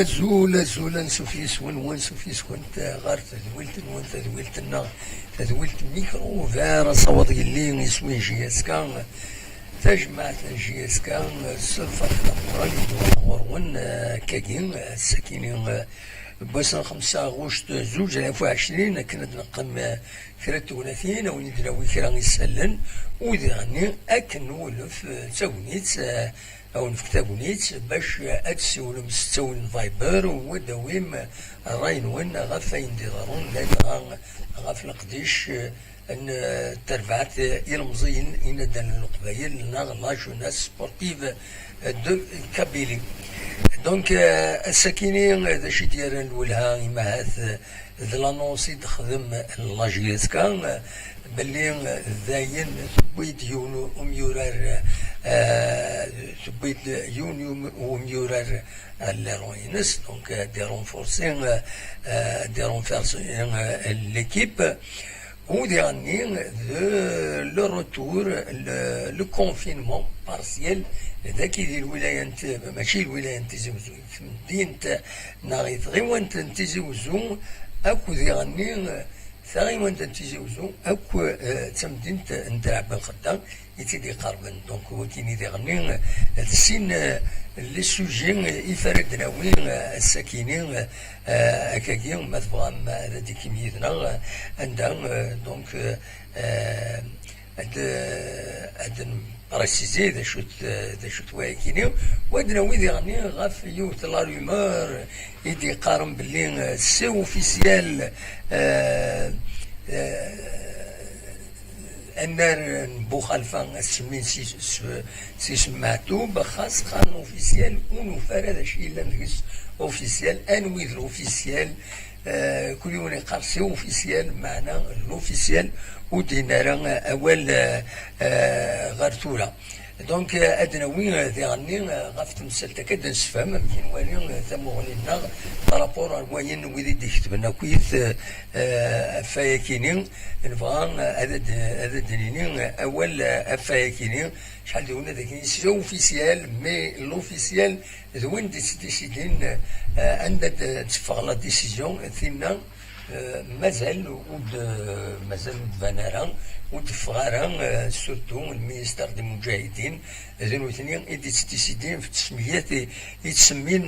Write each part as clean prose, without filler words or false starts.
أزول نسوفيس ونسوفيس كنت غار تذولت ميكرو فار صوت اللي يسوي جياسكا تجمع جياسكا صفر ورون كاكين السكينين بوسن 5 غشت 2020 كانت نقم كرات 30 وين دراوي كرا يسلن ودغني اكن ولف تاونيت او نفتاونيت باش اتسول مستول فايبر وداويم راين وين غفاين ديرون لان غف القديش ان ترفعت المزين ان دان القبايل لا جوناس سبورتيف دو كابيلي دونك الساكنين هذا شي ديال الولها ما هذا لانونسي تخدم لاجيسكا باللي داين ثبيت يونو وميورار ثبيت يونيو وميورار الروينس دونك دي رونفورسين ليكيب وديرني لو روتور لو كونفينمون بارسيال ذاك ديال الولايات ماشي الولايات تيزي وزو في مدينة ناغيث غيوان تنتيزي وزو اكو ديغني ثاغيوان تيزي وزو اكو تمدينة ندرع بن خدام يتيدي قربن دونك وكيني ديغني السين لي سوجي يفرد ناوين الساكنين اكاكين ما تبغى هذا كيميتنا عندها دونك هاد بريسيزي ذا شوت واكيني وادنا ويدي غني غاف يوت لا رومور يدي قارن باللي سي اوفيسيال النار نبو خلفا سمين سي سمعتو بخاص قانون اوفيسيال ونفار هذا الشيء الا نقص اوفيسيال انويذ الاوفيسيال كل يوم يقال سي اوفيسيال معنا الاوفيسيال ودينا اول غرتوله دونك ادنا وين ثاني غاف تمثل كاد نسفهم يمكن وين ثمغنينا رابور الموين ويدي ديكتبنا كويس فايكينين نبغى هذا دنينين اول فايكينين شحال ديونا ذاك سي اوفيسيال مي لوفيسيال وين ديسيدين عندها تفغ لا ديسيزيون ثينا مازال فانارا ودفغارا سورتو المينستر دي المجاهدين زين ثاني ديسيدين في التسميات يتسمين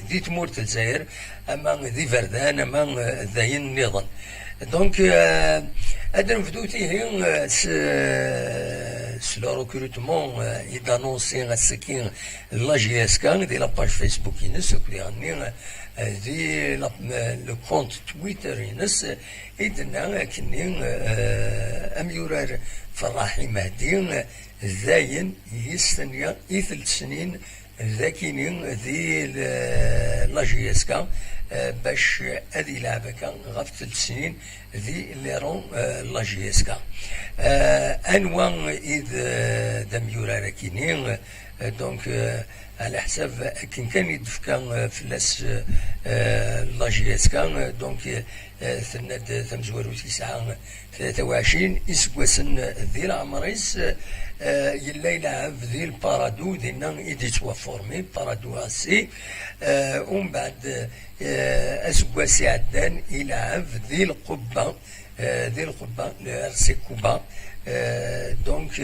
دي تمور الجزائر اما ذي فردان اما ذاين نظام دونك هذا نفدوتي هي سلو ريكروتمون يدانونسي السكين لا جي اس كان دي لاباج فيسبوك ينس كلي دي لو كونت تويتر ينس إدنا كنين أميورار فرحي مهدي زاين يستنيا 3 سنين ذاكينين ذي لا جي اس كان باش هذه لعبة كان غاف 3 سنين ذي ليرون لا جي اس كا انواع اذ دميورا كاينين دونك على حساب كان يدفكا فلاس لا جي اس كا دونك سنة تمزورو 23 اسكواسن ذي العمريس يلا يلعب ذي البارادو دينا ايدي توفورمي بارادو اسي ومن بعد اسكواسي عدان يلعب ذي القبة سي كوبا دونك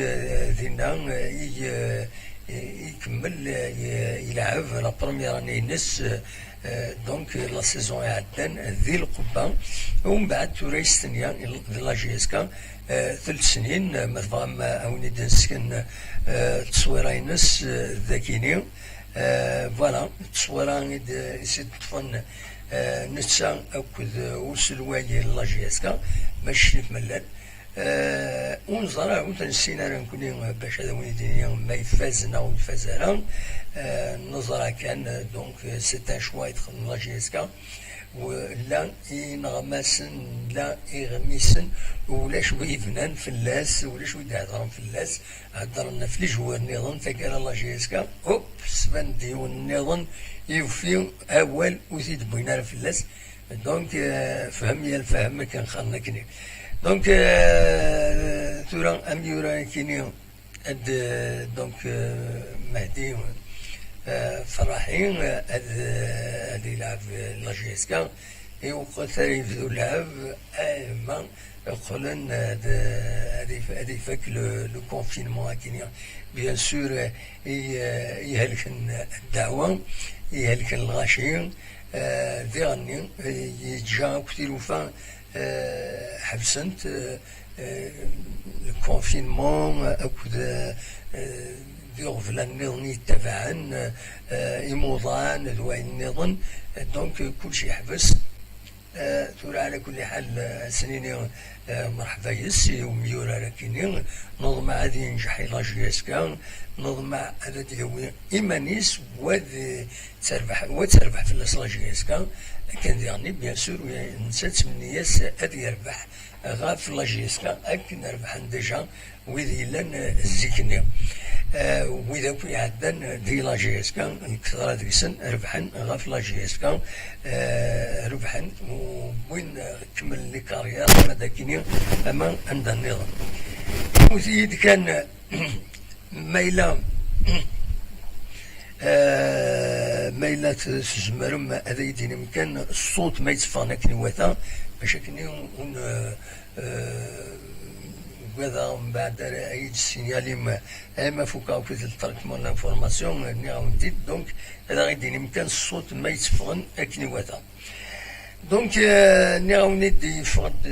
دينا يكمل يلعب لا بروميير اني نس دونك لا سيزون عدان ذي القبة ومن بعد توريس ثانية لا جي اس كا 3 سنين مثلا اوني دنسكن تصويرينس ذاكيني فوالا تصويران يسد طفن نتسا اكد وسلواي لا جي اس كا ماشي ملل ونظرا وتنسينا نكوني باش هذا وين الدنيا ما يفازنا ويفازنا نظرا كان دونك سي ان شوا يدخل لا جي اس كا ولا ينغمسن لا يغمسن ولا شوي فنان فلاس ولا شوي هضرن فلاس هضرنا في الجوار نظن تاكال لا جي اس كا اوب سبان ديون النظام يوفي اول وزيد بوينا فلاس دونك فهم يا الفهم كان خلنا كني دونك ثورا اميورا كيني دونك مهدي فرحين هذا يلعب لاجيسكا يوقع ثري في اللعب ما يقولن هذه فك لو كونفينمون هكذا بيان سور يهلك الدعوة يهلك الغاشين ذيغني يتجا كثير وفا حبسنت الكونفينمون أكد يغفل النظام تبعا يموضان ذوي النظام دونك كل شيء حبس تورا على كل حال سنين مرحبا يسي وميورا لكن نظم عادي ينجح لاجيسكا نظم هذا ديوي إيمانيس وتربح في لاجيسكا كان يعني بيان سور نسات من ياس هذا يربح غاف لاجيسكا أكن نربح ديجا وذي لن الزيكني وإذا كي عدن دي لاجيسكا كثرة ديسن ربحن غاف لاجيسكا ربحن وين كمل لي كارير مداكيني أما عند النظام وزيد كان ميلا ميلات سجمرم هذا يديني مكان الصوت ما يتصفانا كنواتا باش كني وهذا من بعد أي سينيالي ما فوق كذا التركمون لانفورماسيون نيغاون ديت دونك هذا غيديني مكان الصوت ما يتصفغن كنواتا دونك نيغاون دي فقد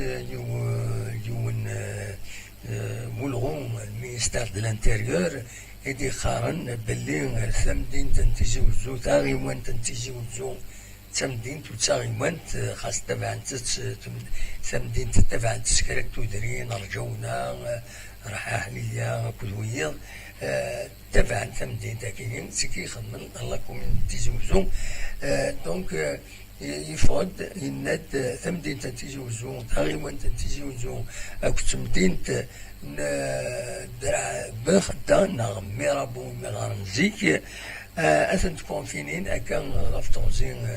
يون مولغون المينستير دو لانتيريور يدي خارن باللي ثمدين تنتيجي وزو تاغي وان تنتيجي وزو ثمدين تتاغي وان خاص تبع ثمدين تتبع تسكرك تدرين رجونا راح أهلية كدوية تبع ثمدين تاكينين سكي خدمن الله كومين تيجي وزو دونك يفرض يناد ثمدين تنتيجي وزو تاغي وان تنتيجي وزو أكتمدين درع بخدا نغم ميرابو مغارنزيك أثنت كونفينين أكان غفتوزين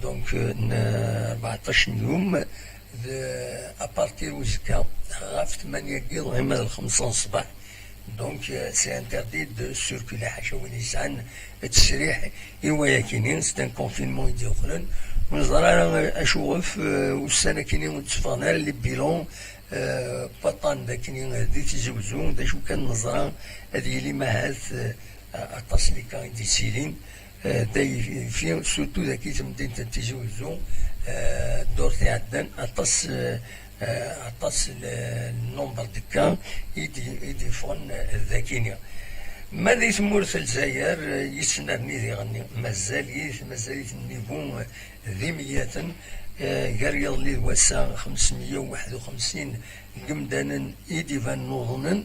دونك 14 يوم أبارتير وزكا غاف 8 كيل غير 5 الصباح دونك سي انتردي دو سيركولي حاشا وين يسعن التسريح إوا كاينين سيتان كونفينمون يدي أخرين ونزرع أشوف والسنة كاينين ونتفانا لي بيلون بطان داكني دي تيزوزون دا شو كان نظرة هذه لي ماهاث أطاس لي كان دي سيلين داي في سورتو داكي تمدين تيزوزون دور عدن أطاس النمبر دكا يدي فون ذاكينيا ماذا يسمور في الجزائر يسنرني ذي غني مازال النيفون ذي مية قريض لي وسا 551 قمدانا إيدي فان نوضنا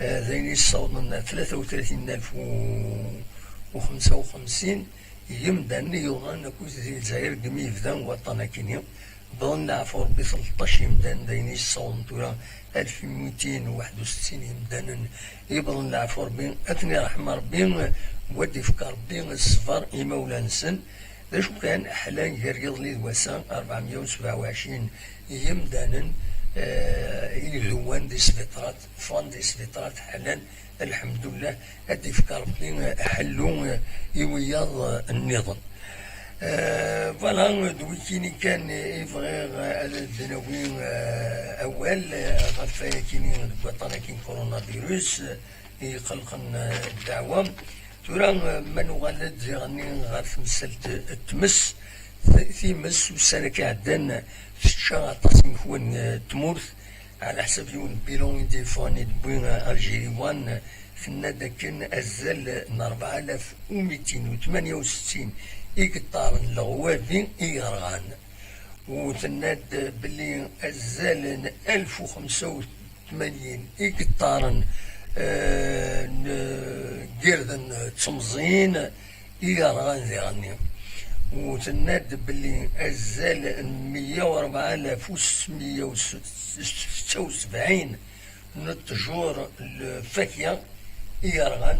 ذيني صوتنا 33,055 يمدان يوغان كوز ذي الجزائر قمي فدان وطنا كينيا ظن عفور ب 13 يمدان ذيني الصوت تورا 1261 يمدانا يبظن عفور بين أثني رحمة ربي ودي فكر بين الصفر إمولانسن ذا شو كان أحلان يريض لي وسام 427 يمدانا يذوان دي سفيطرات فان دي سفيطرات حالان الحمد لله هدي فكر بين حلون يوياض النظام فوالا دويكيني كان يفغير الدناوين أول غفايا كيني بطانا كين كورونا فيروس يقلقن الدعوة تورا من غلد زيغني غاف مسلت التمس ثيمس والسنة كعدان في الشهر تصميم هون تمورث على حسب يون بيلون ديفوني بوين ألجيري وان فينا داكن أزال 4268 إقطار لغوافي إيغرغان وثناد بلي أزال 1085 إقطارا قردن تمزين إيغرغان ذي غني وثناد بلي أزال 14676 نتجور الفاكهة إيغرغان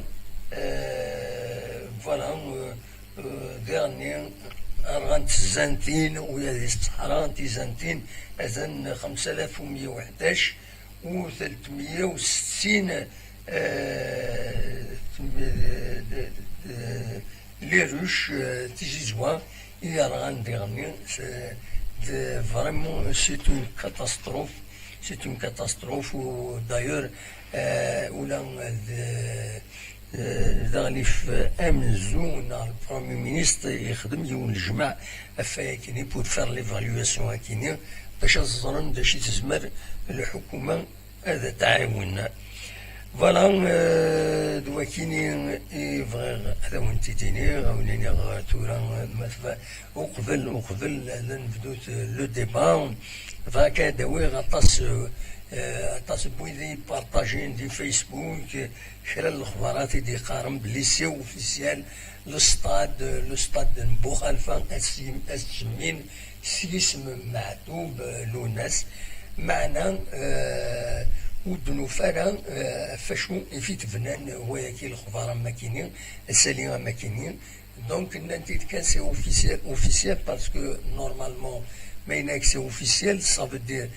فوالا غاني أرغان تزانتين ويا ذي الصحراء تزانتين أذن 5111 و 360 les Russes, Tijizwa, Iran, dernier, vraiment, c'est une catastrophe. C'est une catastrophe où d'ailleurs, ذغلي في امزون البرومي مينيستر يخدم يوم الجمع افاكيني بور فار ليفاليواسيون هاكيني باش الظلم باش تزمر الحكومه هذا تعاوننا فوالا دواكيني يبغي هذا وانت تيني غاونيني تورا وقبل نبدو لو ديبا فهكا داوي غطاس بويدي بارطاجين دي فيسبوك خلال الاخبارات دي قارن بلي سي اوفيسيال لو ستاد مبوخالفا اسمين سيسم معتوب لوناس معنا ودنو فارا فاشو يفيت فنان هو ياكي الاخبار ماكينين الساليه ماكينين دونك نانتي كان سي اوفيسيال باسكو نورمالمون مايناك سي اوفيسيال صافو دير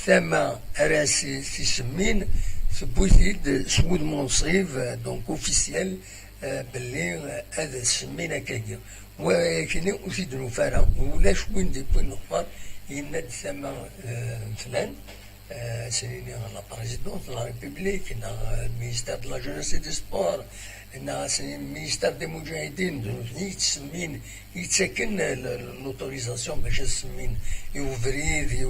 ثما راسي سمين سبوثيد سود منصيف دونك اوفيسيال باللي هذا سمينا كاكيا ولكن أفيد نفارا ولاش وين دي بوين نخبر يناد ثما فلان سنيني لا بريزيدونت لا ريبوبليك المينيستير دو لا جونيس دي سبور المينيستير دي مجاهدين يتسمين يتسكن لوتوريزاسيون باش تسمين يوفريد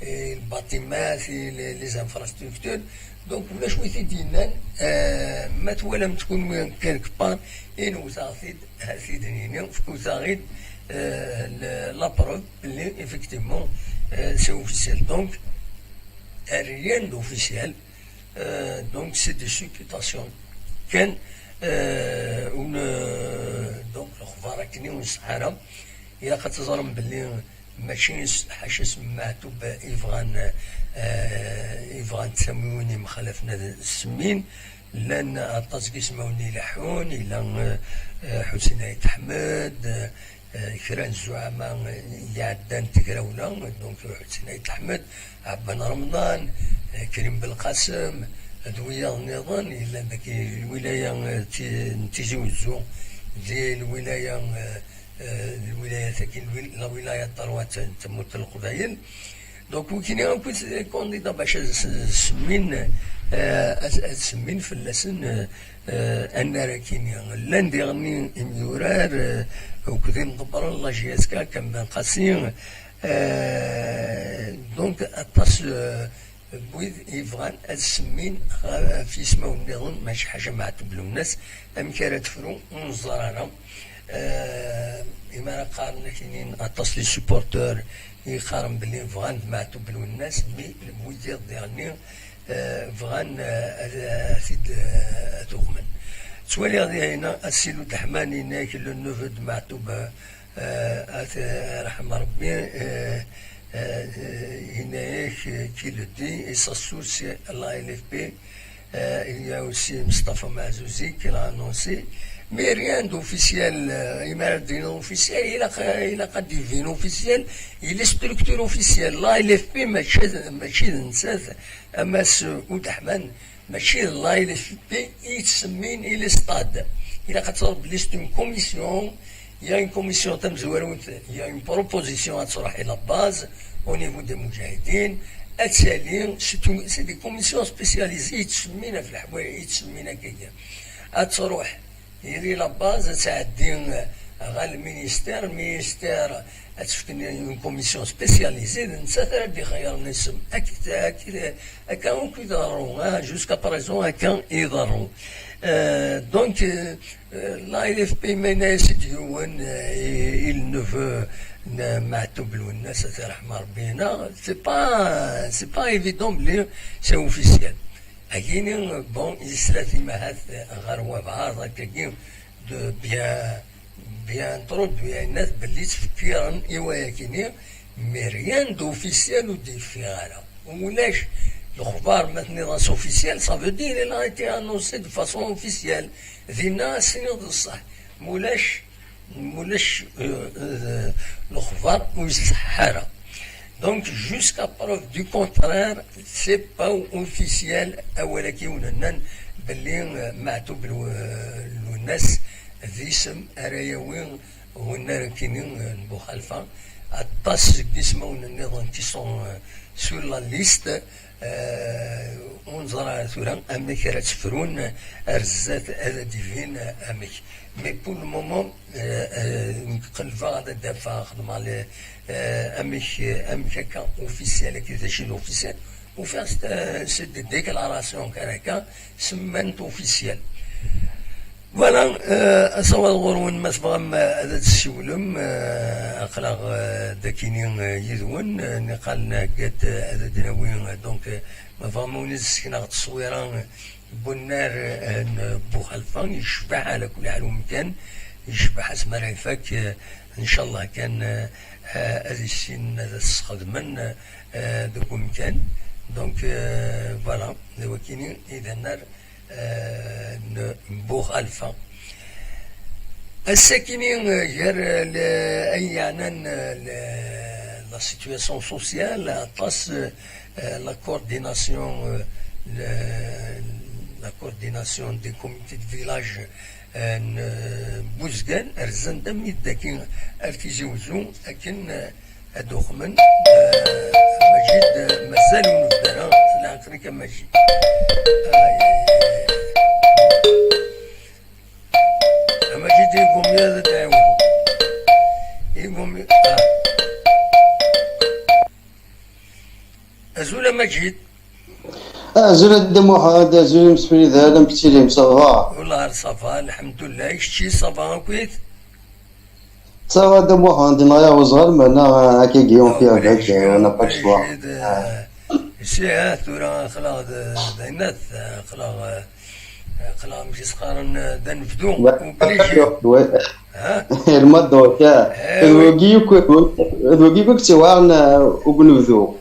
الباطيمات لي زانفراستركتور دونك ولا شويه دينان ما توالم تكون وين كالك بار ان وزاغيد هاسيدنيني وزاغيد لا بروف اللي افكتيفمون سي اوفيسيال دونك rien d'officiel donc c'est des supputations كان دونك الاخبار كني ونصحارا الى قد تظلم باللي ماشي حاجه سمعتو ايفغان تسموني مخالفنا السمين لان عطاس كيسموني لحون الى حسين عيد احمد كران الزعماء يعدان تكراونا دونك حسين عيد احمد عبان رمضان كريم بالقاسم ادويه النظام الا ذاك الولايه تيزوزو ديال الولايه ثاك لا ولايه طروات تموت القبائل دونك وكاين غنكون كونديدا باش سمين في اللسن ان راه كاين لا نديرني ميورار وكذا نضبر الله جياسكا كان بن قاسين دونك اطاس بويد يفغان السمين في اسمه النظام ماشي حاجه معتوب له الناس ام كانت فرو ونزرانا إما قارن كاينين اطاس لي سوبورتور يقارن بلي فغان معتوب له الناس مي البويد ديالني فغان ثيد تغمن سوالي غادي هنا السيلو الحماني ناك لو نوفد معتوب رحم ربي هناك كي لو دي et sa source la LFP il y a aussi Mustafa Mazouzi qui l'a annoncé mais rien d'officiel il a pas divin officiel il est structure officielle la LFP ماشي نسات اما سعود احمد ماشي لا LFP يتسمين الى ستاد الى كتصرف ليست اون كوميسيون il y a une commission il y a une proposition à تصرح إلى base au niveau des moudjahidines c'est des commissions spécialisées يتسمينا في الحوايج يتسمينا كيا تروح يدير لا باز تعدي غير المينيستير تفكني اون كوميسيون سبيسياليزي نسا دي خير نسم اكيد هكا يضروا جوسكا بريزون هكا يضروا دونك لا اف بي ميناس ديون il ne veut معتوب الناس ترحم ربينا سي با ايفيدون بلي سي اوفيسيال هكيني بون يسلاتي مهات غروة بعض هكاكي دو بيان ترودوي الناس باللي تفكيرا ايوا كيني مي ريان دوفيسيال وديفيغالا ولاش الاخبار مثلا اوفيسيال صافو دير الا ايتي انونسي دو فاسون اوفيسيال ذينا سينيو دو الصح مولاش الاخبار والسحاره Donc, jusqu'à preuve du contraire, c'est pas officiel. ولكن ونن باللي معتوب الناس ذي اسم أرايوين ونار كينين بوخالفة الطاس اسمه النظام كي سون سور لا ليست ونظرا ثورا امك راه تفرون ارزات هذا ديفين امك مي بور المومون قلبا غادا دافع خدمه على امك هكا اوفيسيال كي شي اوفيسيال وفي سد ديكلاراسيون كان هكا سمنت اوفيسيال فوالا اصوات غورون ما تبغى هذا السولم اخلاق داكينين يدون نقال قد هذا دناوين دونك ما فهموني السكنه التصويره بنار بوخلفان يشبع على كل حال ومكان يشبع حسب ما راه يفك ان شاء الله كان هذا السن هذا الخدمن دوك مكان دونك فوالا ولكن اذا نار بوخالفة الساكنين غير أيانا لا سيتواسيون سوسيال طاس لا كورديناسيون دي كوميتي دو فيلاج بوزكان رزان دمي داكين ارتيزيوزو لكن ادوخمن مجيد مازال ونبدا العقري كمجيد مجيد يقوم يا تعاون يقوم أزول مجيد أزول الدم واحد أزول مسفري ذا لم كتير مصافا والله صافا الحمد لله شتي صافا كويت صافا دم واحد نايا وصغر منا هكا جيون فيها ذاك أنا باشوا سي ثورة خلاص دينات خلاص مشي سخارن دنفدو وبليجي المدو تاع الوقي كنت سواعنا وبنبذو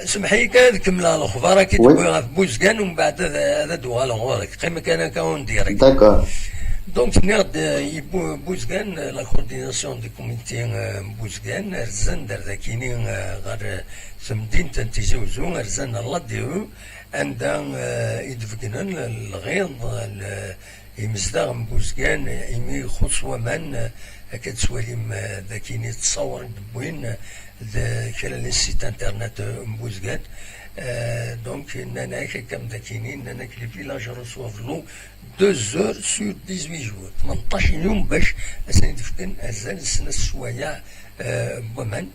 سمحي كان كمل الاخبار كي تبغي في بوزكان ومن بعد هذا دوال غورك قيمه كان كون ديريكت داكور دونك نيرد بوزكان لا كورديناسيون دي كوميتي بوزكان رزان دار ذاكيني غير سمدين تنتيزوزو رزان الله ديرو عندها يدفقنن الغيض يمزدغ بوزكان يمي خص ومن هكا تسواليم ذاكيني تصور دبوين كلا السيت انترنت بوزكان دونك نانا كم ذاكينين نانا كلي فيلاج رسوف له 2 زور سور 18 جور 18 يوم باش اسني دفكن ازال السنه السوايع بومن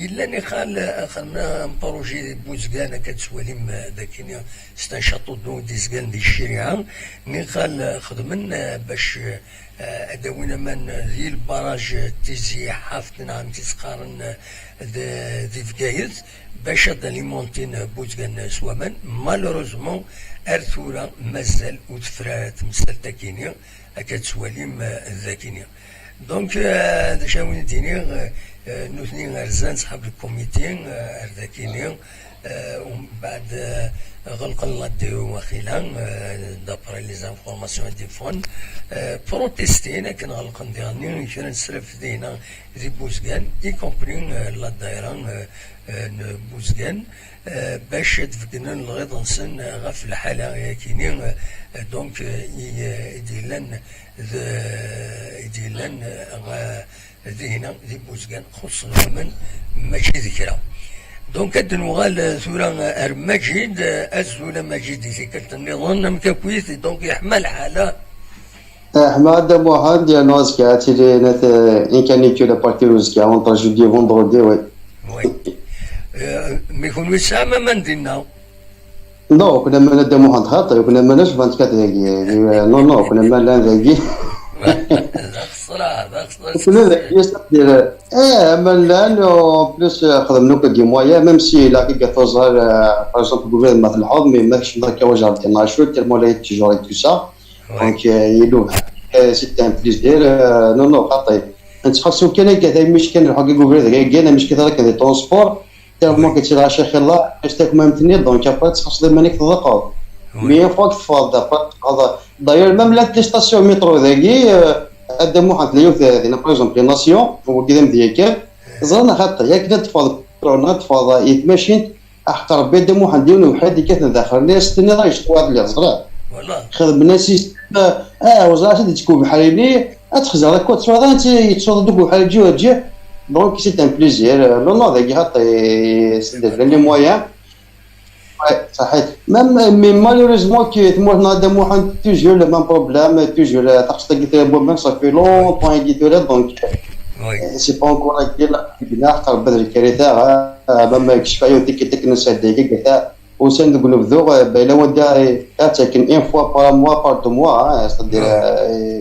يلا نخال خلنا بروجي بوزكان كتسواليم ذاكيني استنشطوا دو ديزكان دي الشريعه نخال خدمن باش ادوينا من ذي البراج تيزي حافتنا عم تسقارن ذي فكايت باش داليمونتين بوزكان سوامن مالوروزمون ارثورا مازال وتفرات مسال تاكيني كتسواليم ذاكيني دونك هذا شاوين ديني نوثني رزان صحاب الكوميتي ذاكيني ومن بعد غلق الله ديو وخيلا دابري لي زانفورماسيون دي فون بروتيستينا كان غلق ديالني كان نسرف دينا دي بوزكان اي كومبري لا دايره بوزكان باش تفقنا الغيض نسن غف الحاله كيني دونك يديلن ذهنا ذي بوزكان خصوصا من ماشي ذكرى دونك الدنوغال ثورة مجيد أزول مجيد ذكرت النظام مكاكويت دونك يحمل حالة أحمد واحد يا ناس كاتيري نت إن كان يكون بارتيروز كا أنت جودي فندردي وي ميكون وسامة من دينا نو كنا من دم واحد خاطر كنا مناش 24 دقيقة نو كنا من دقيقة كنا يستقدر من لانه بلوس خدمنا كي مويا ميم سي لا كي تظهر باغ اكزومبل غوفرن مثل الحظ مي ماكش نضرك وجه ديالنا شو تيرمو لا تيجوري تو سا دونك يلو سي ان بليزير نو خاطي انت خاصو كان كذا مش كان الحق غوفرن كاين مش كذا كذا ترونسبور تيرمو كتير شيخ الله اشتاك ما متني دونك ابا تخص مانيك تضقوا مي فوق فاض هذا داير ميم لا ستاسيون مترو ذاكي هذا واحد اليوم هذه باغ اكزومبل ناسيون هو كذا مديك زرنا خاطر ياك تفاض كورونا تفاض يتماشين احتر بيد واحد ديون وحد كيف داخل الناس تني راه يشطوا هذا اللي زرا والله خدمنا سيستم وزاره سيدي تكون بحاليني اتخزر كود سواء انت يتصور دوك بحال جوه تجي دونك سي ان بليزير نو نو داك حتى سيدي لي مويان صحيح ميم مالوريزمون كي تموت دام واحد توجور لو ميم بروبليم توجور تقصد قلت له بوم صافي لونطون قلت له دونك سي با انكور ديال بنا حتى بدر الكارثه ما يكشف عليه تيك نسى ديك قلت وسند نقولوا بذوق بايلا ودا تاكن ان فوا بار موا بار دو موا c'est-à-dire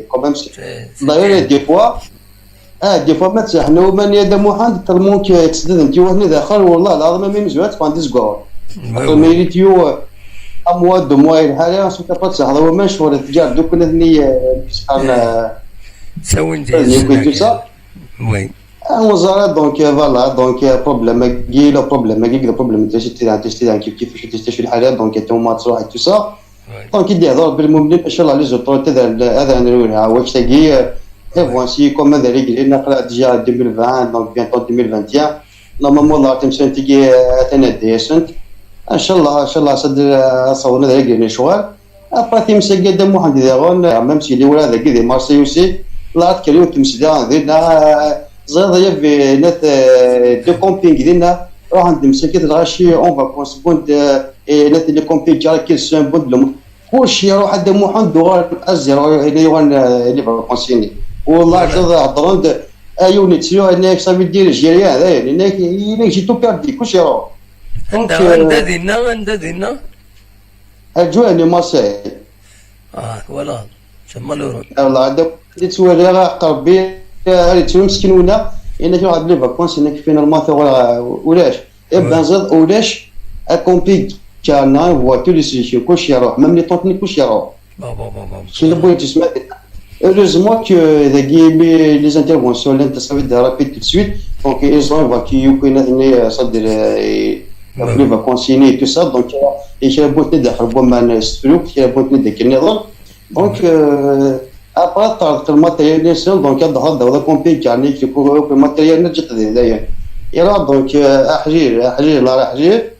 quand même d'ailleurs des fois ما تحنا ومن يدم واحد طلمونك تسدد انت وهنا داخل والله العظيم ما مزوات فاندي سكور ميريتيو اموا دو موا الحاله سوف تبقى هذا ما شهور تجار دوك نثني سحرنا سوين دي وي وزاره دونك فوالا دونك بروبليم كي لو بروبليم تيستي كيف تستشفي الحالات دونك انتم تروح تو سا دونك يدي هضر بالمملكه ان شاء الله لي زوتوريتي هذا نقولها واش تاقي اي فوانسي كوم هذا اللي نقرا ديجا 2020 دونك بيانتو 2021 نورمالمون لا تمشي تيجي تنادي سنت ان شاء الله صدر صورنا ذاك الشغل ابا تمشي قدام واحد ديالون ميم سي لي ولا ذاك دي مارسيوسي لا تكلموا تمشي دينا زاد في نت دو كومبينغ ديالنا راح ندمسك الغاشي اون فاكونس بوند نت لي كومبينغ جا كيسون بوند لهم كلشي يروح عند محمد دوغال ازيرو اللي هو اللي فاكونسيني والله زاد هضرون ايوني تسيو انك صافي دير جيريا هذا انك جي تو بيردي كلشي يروح عند دينا الجواني مارسيل ولا تما لورو والله عندك تسوالي راه قربي تسوي مسكين ولا انك واحد لي فاكونس انك فينالمون ولاش ابان زاد ولاش اكومبي كان هو كل شيء كلشي يروح ميم لي طونطني كلشي يروح شنو بغيت تسمع heureusement que les interventions l'intervention rapide tout de suite donc ils ont évacué كاين صدر les vacances et tout ça donc il y a beaucoup de ربما استفلوك il y a beaucoup de النظام donc après طرق الماتيرياليزاسيون دونك هذا كومبي يعني كيكون الماتيريال نجت داير يرا دونك احجير لا احجير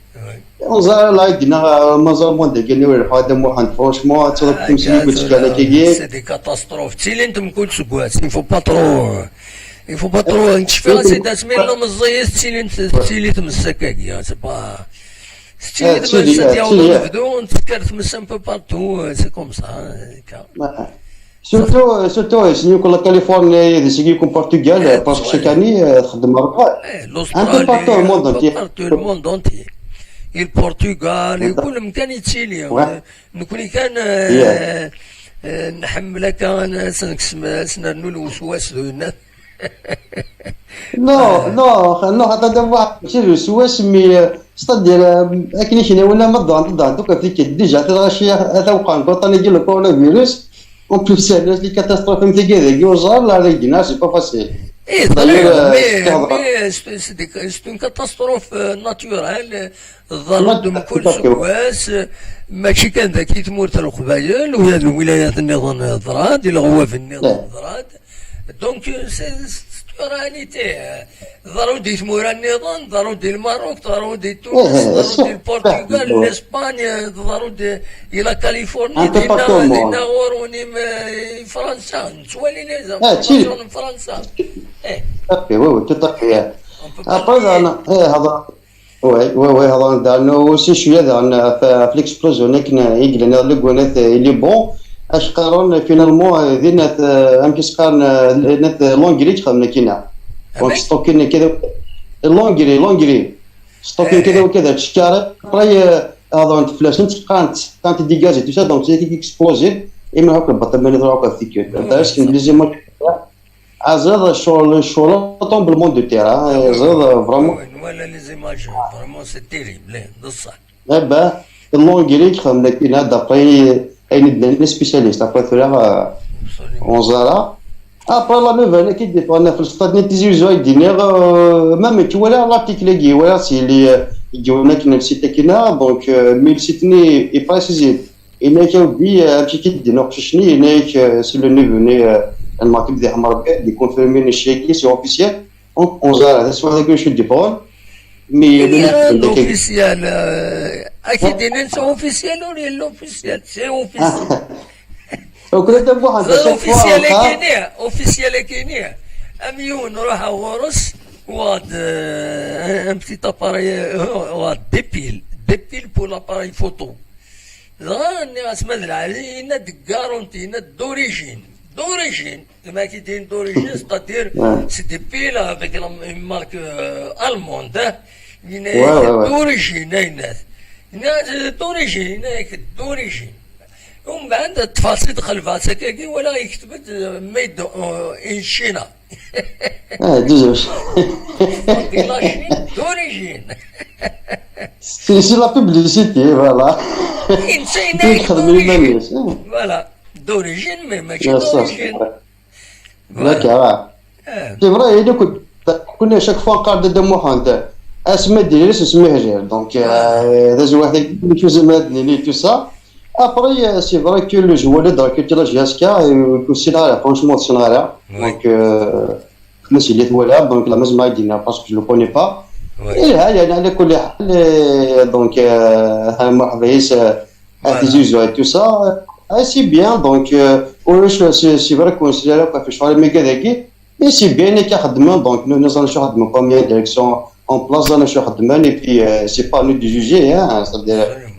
وزار لا يدنا مازال مون ديك اللي هذا محن فرونشمون تروك تمشي قلت لك كي سي دي كاتاستروف تي اللي انتم كنت سكواس il faut pas trop نكشفها سي داسمي لهم الزيس تي اللي تمسك كاع سي با تي اللي تمسك ديالو نبدو نتذكر تمس ان بو بارتو سي كوم سا surtout سينيو كل كاليفورنيا يسيكم برتغال باسكو شاك اني تخدم معاك بارتو الموند اونتي البرتغال كل مكان يتسيلي نكون كان نحملك كان سنرنو الوسواس ديالنا نو هذا واحد شي الوسواس مي ستادير اكني شنو ولا ما ضان دوك فيك ديجا تغاشي هذا وقع الوطن يجي له كورونا فيروس en plus c'est les catastrophes comme تيجي يوزار لا ريجينا سي با فاسيل c'est une catastrophe naturelle ضرب من كل سواس ماشي كان ذاك تموت القبائل وهذه الولايات النظام ضراد الغوا في النظام ضراد دونك رانيتي ضروري تمور النظام ضروري الماروك ضروري تونس ضروري البرتغال اسبانيا ضروري الى كاليفورنيا دينا غوروني فرنسا نتوالي لازم فرنسا وي تطيح ابري انا هذا وي هذا دارنا سي شويه دارنا في ليكسبلوزيون كنا يقلنا لقونات اللي بون اش قارون فينالمون دينات امكس قارن نت لونغري خدمنا كينا دونك ستوكين كذا لونغري ستوكين كذا وكذا تشكار راي هذا فلاش كانت ديجاجي تو سا دونك سي اكسبلوزي اما هكا بطل من هكا فيك داش انجليزي ما زاد الشغل طومبلمون دو تيرا زاد فريمون ولا لي زيماج فريمون سي تيريبل بصح دابا اللونغري خدمنا كينا دابري اين سبيسياليست ابري ثلاثه اونزارا ابري لا نوفال كي دي انا في السطاد نتيزي زوي دينيغ مام كي ولا لارتيكل كي ولا سي اللي يجونا كنا السيت كنا دونك ميل سيتني يبريسيزي انك ودي امشي كي دي نقشني انك سي لو نيفوني الماكب دي حمر دي كونفيرمين الشيكي سي اوفيسيال دونك اونزارا هذا سوا داك شو دي بون مي اوفيسيال اكيد ننسى اوفيسيال ولا لوفيسيال سي اوفيسيال وكل هذا بواحد اوفيسيال كينيا اوفيسيال كينيا اميون روح غورس واد ان بتيت اباري واد ديبيل بو لاباري فوتو غاني اسمد العالي ند كارونتي ند دوريجين كما كيدين دوريجين ستادير سي ديبيل افيك مارك الموند دوريجين اينات دوريجين ومن بعد التفاصيل دخل فاسكاكي ولا يكتبت ميد ان شينا ديجوش دوريجين سي لا بوبليسيتي فوالا انسان فوالا دوريجين مي ماشي دوريجين داكا سي فري انا كنا شاك فوا نقارد دموحان اسماء ديالس اسمه هجير دونك هذا واحد كيفاش مادني تو سا ابري سي فري كو لو جوال دراك تي لا جاسكا كو سيناريو فرانشمون سيناريو دونك الناس اللي تولى دونك لا مازال ما يدينا باسكو جو بوني با يعني على كل حال دونك مرحبا يس ديزيزو تو سا سي بيان دونك واش سي فري كونسيدير في شويه مي كذاكي مي سي بيان كيخدموا دونك نو نزال نشوف خدموا كوميان ديريكسيون اون بلاصه انا شو خدمان اي بي سي با نو دي جوجي سادير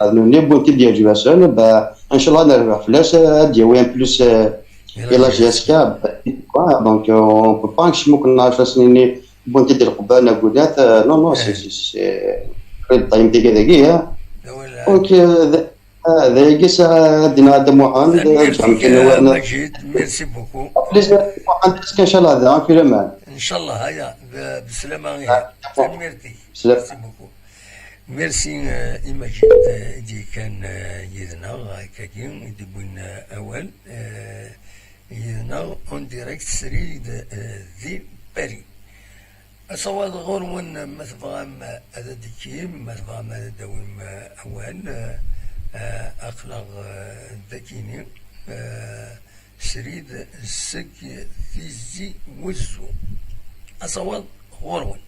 نو بونتي ديال جواسون ان شاء الله نربح فلاش ديال بلوس الى جي اس كا دونك اون بو با نكشمو كنا 10 سنين بونتي ديال القبانه قولات نو سي التايم ديال كذاكي دونك هذا يقيس دينا هذا موحان مجيد ميرسي بوكو ان شاء الله هذا في الامان ان شاء الله هيا بالسلامه ميرسي بوكو ميرسي مجيد دي كان يدنا هكاكي يدبون اول يدنا اون ديريكت سري ذي باري أصوات غورون مثلا هذا ديكيم مثلا هذا دويم أول أخلاق ذكيني سريد السك فيزي وزو أصوات غورون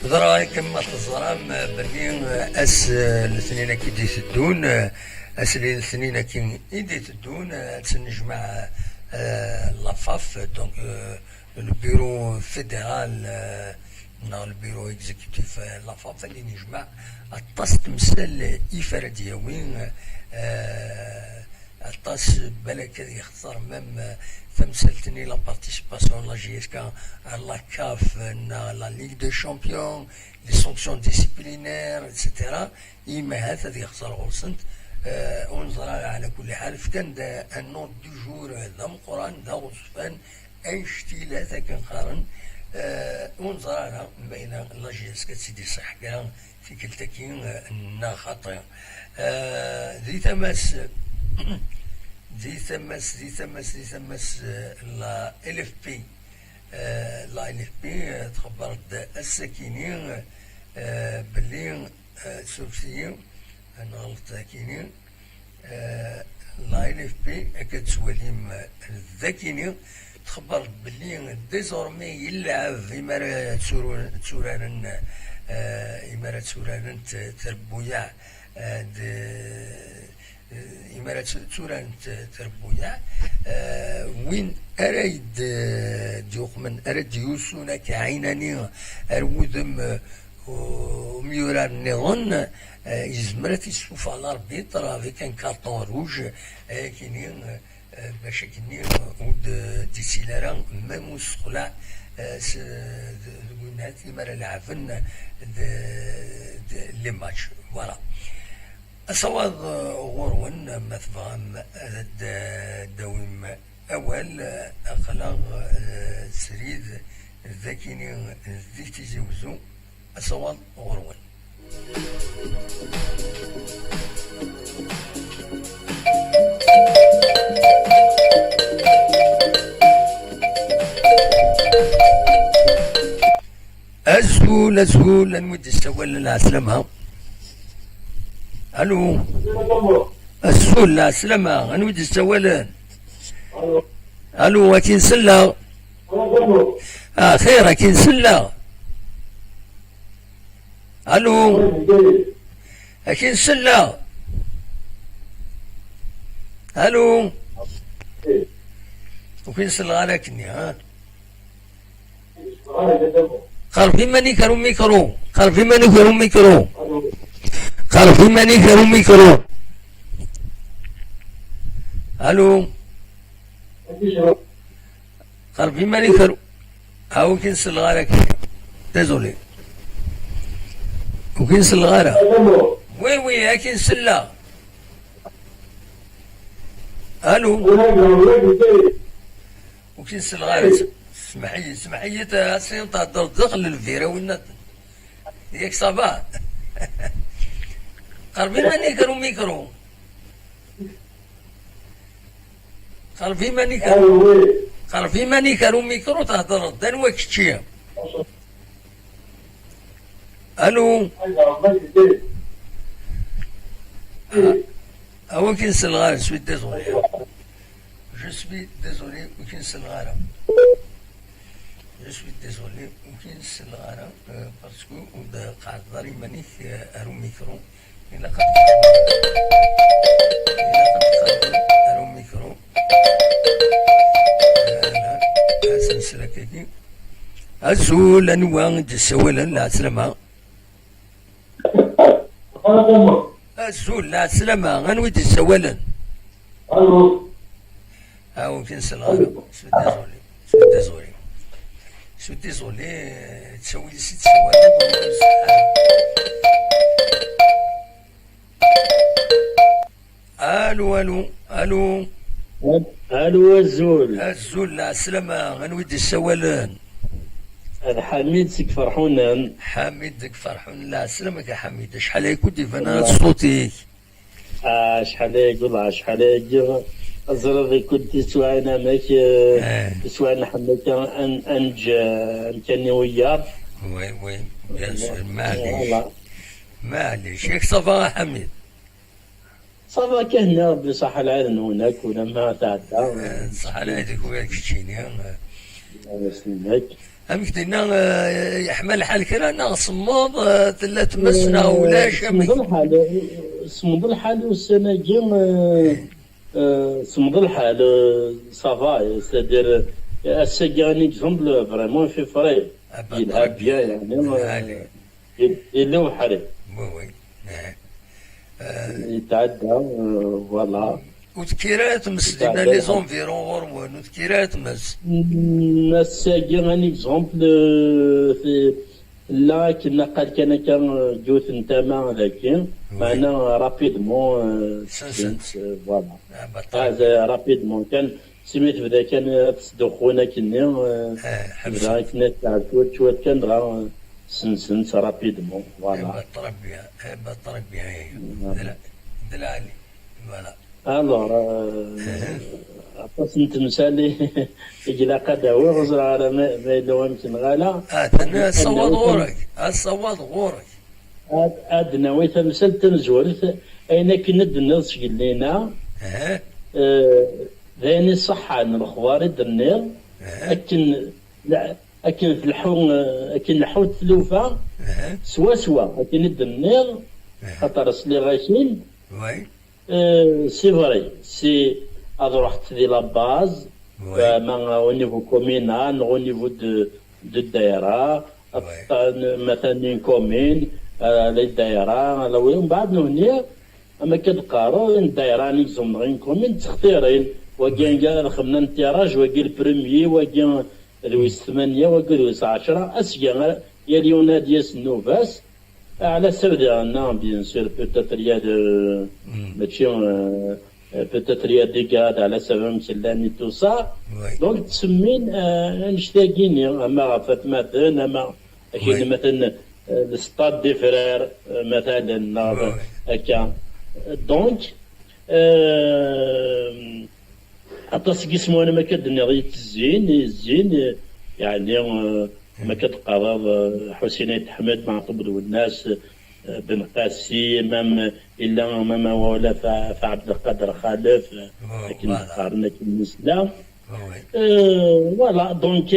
ضرا كما تزرام بلي اس الاثنين كي يتدون اس الاثنين كي يتدون تنجمع لافاف دونك البيرو فيدرال البيرو اكزيكتيف لافاف اللي نجمع الطاس تمثال افراد وين الطاس بالك يخسر ميم فمثلتني لا بارتيسيباسيون لا جي اس كا لا كاف لا ليغ دو شامبيون لي سانكسيون ديسيبلينير اكسيتيرا يما هذا يخسر غوسنت ونظرا على كل حال فكان النوت دو جور ذا مقران ذا وصفان ايشتي لا كان قارن ونظرا بين لا جي اس كتسيدي صح كان في كلتاكين نا خاطئ ذي تماس دي ثمس لا ال اف بي لا ال اف بي تخبرت الساكنين باللي سوبسيين انا غلطت كاينين لا ال اف بي كتسوليم الذاكينين تخبرت باللي ديزورمي يلعب إمارات سوران تربويا إمارات توران تربويا وين أريد ديوق من أريد يوسونا كعيناني أرودم وميورا نظن يزمرت يسوف على ربي ترى في كان كارطون روج كينين باش كينين ود ديسيلارا ما مسخلا وين هاتي مرا لعبن لي ماتش فوالا أصوات غورون مثلا دويم أول أخلاق سريد ذاكيني ذيك تزوزو أصوات غورون أزول نمد السوال العسلمة الو السول لا سلامة انا ودي السوالان الو اكين سلا خير اكين سلا الو اكين سلا الو وكين سلا لكني ها قال في ماني كرو ميكرو قال في ماني كرو ميكرو قال في ماني كرو ميكرو الو قال في ماني كرو هاو كنس الغارة ديزولي وكنس الغارة وي هاكين سلا الو وكنس الغارة سمحي تاسين تهدر دخل الفيرا والنت ياك صباح قربي ماني كرو ميكرو قربي ماني كرو ميكرو تهدر الدن وكتشيا الو هو كنس الغارة سوي ديزولي جو سوي ديزولي وكنس الغارة Je suis désolé, aucune seule parce que on a قاعد مانيك ارو ميكرو الى قد ارو ميكرو لا سلسله كي ازول انواع السوالة لا سلامة ازول لا سلامة غنويد السوالة او كنس الغارة سو ديزولي شو ديزولي تسوي لي ست سوالات الو الزول لا سلامة غنودي السوالان هذا حميد سيك فرحونا حميد ديك فرحون لا سلامك يا حميد شحال يكون فانا صوتي شحال يقول شحال يقول أزرق كنت سوانا ماك سوانا حملك أنج أنتني وياك وي معليش ياك صفا حميد صفا كهنا بصح العين هناك ولما تعدى صح العين وياك تجيني نسلمك هم كدينا يحمل حال كرا نغصمض تلا تمسنا ولا شامي سمض الحال والسنة جيم سمض الحال صافا سادير السجاني جزمبل فريمون في فري يلعب بيان يعني يلو حري وي يتعدى فوالا وتكيرات مس دينا لي زونفيرون غورمون وتكيرات مس السجاني جزمبل في لا كنا قال كان جوث نتاما لكن معنا رابيدمون فوالا هذا رابيدمون كان سميت بدا كان تصدخونا كنا بدا كنا تعرفوا شويه كان غا سنس رابيدمون فوالا بطربي هي دلالي فوالا الوغ أصلا تمثالي إجلا قداوي غزر على ما لو يمكن غالا أنا الصواد غورك أدنى ويتمثل تمزورت أين كند الناس قلنا ذاني صحة أن الأخبار درنير أكن في الحون أكن الحوت ثلوفة سوا أكن الدنير خطر سلي غاشين سي فري سي أروح دي لا باز au niveau communal, au niveau de الدائرة مثلا كومين للدائرة ومن بعد هنا أما كتقارو الدائرة نيكزوم غين كومين تختارين وكان قال خمنا التيراج وكان البريمي وكان لويس 8 وكان لويس 10 أسيا يليونا دياس نوفاس على سبب بيان سور بوتيتر يا ماشي peut-être il y a des gars على سبب مثلا تو سا دونك تسمين نشتاقين اما عرفت مثلا اما كاين مثلا الستاد دي فرير مثلا هكا دونك عطاس قسمو انا ما كدني غير الزين يعني ما كتقرب حسين احمد مع طبل والناس بن قاسي مام الا ماما ولا فعبد القادر خالف لكن قارنا الاسلام فوالا دونك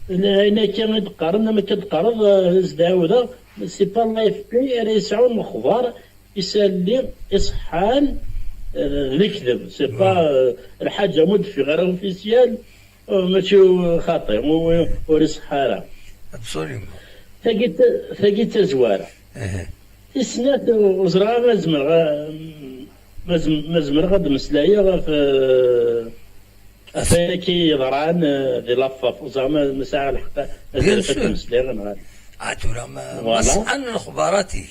هنا كان تقارن ما كتقارن زداوده سي با لا اف بي يسعون الاخبار يسالي اصحان الكذب سي با الحاجه مدفي غير اوفيسيال ماشي خاطئ ورصحاره ابسوليوم ثقيت زواره السنات وزرا مزمر غد مسلايا في كي يضران ذي لفف وزعما مساعة الحق مسلايا غنغاد عاتورا ما صحن الاخباراتي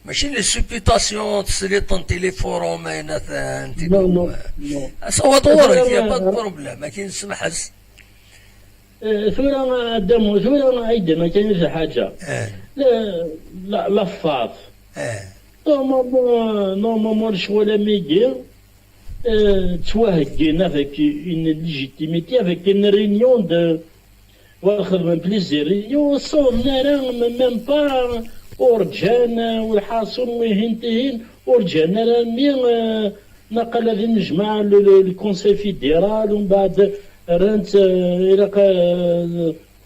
ماشي لي سوبيتاسيون تسليطن تيليفورو ما يناثان نو سوا دورك يا با بروبليم ما كاين سمحس ثورة قدامه ثورة عيدة ما كاينش حاجة لا لفاف نورمالمون شغل ميديا توهجينا avec une légitimité avec une réunion de واخذ من بليزير رينيون صورنا راه ميم با ورجعنا والحاصل وينتهين ورجعنا راه مي نقل هذه نجمع الكونسي فيدرال ومن بعد رانت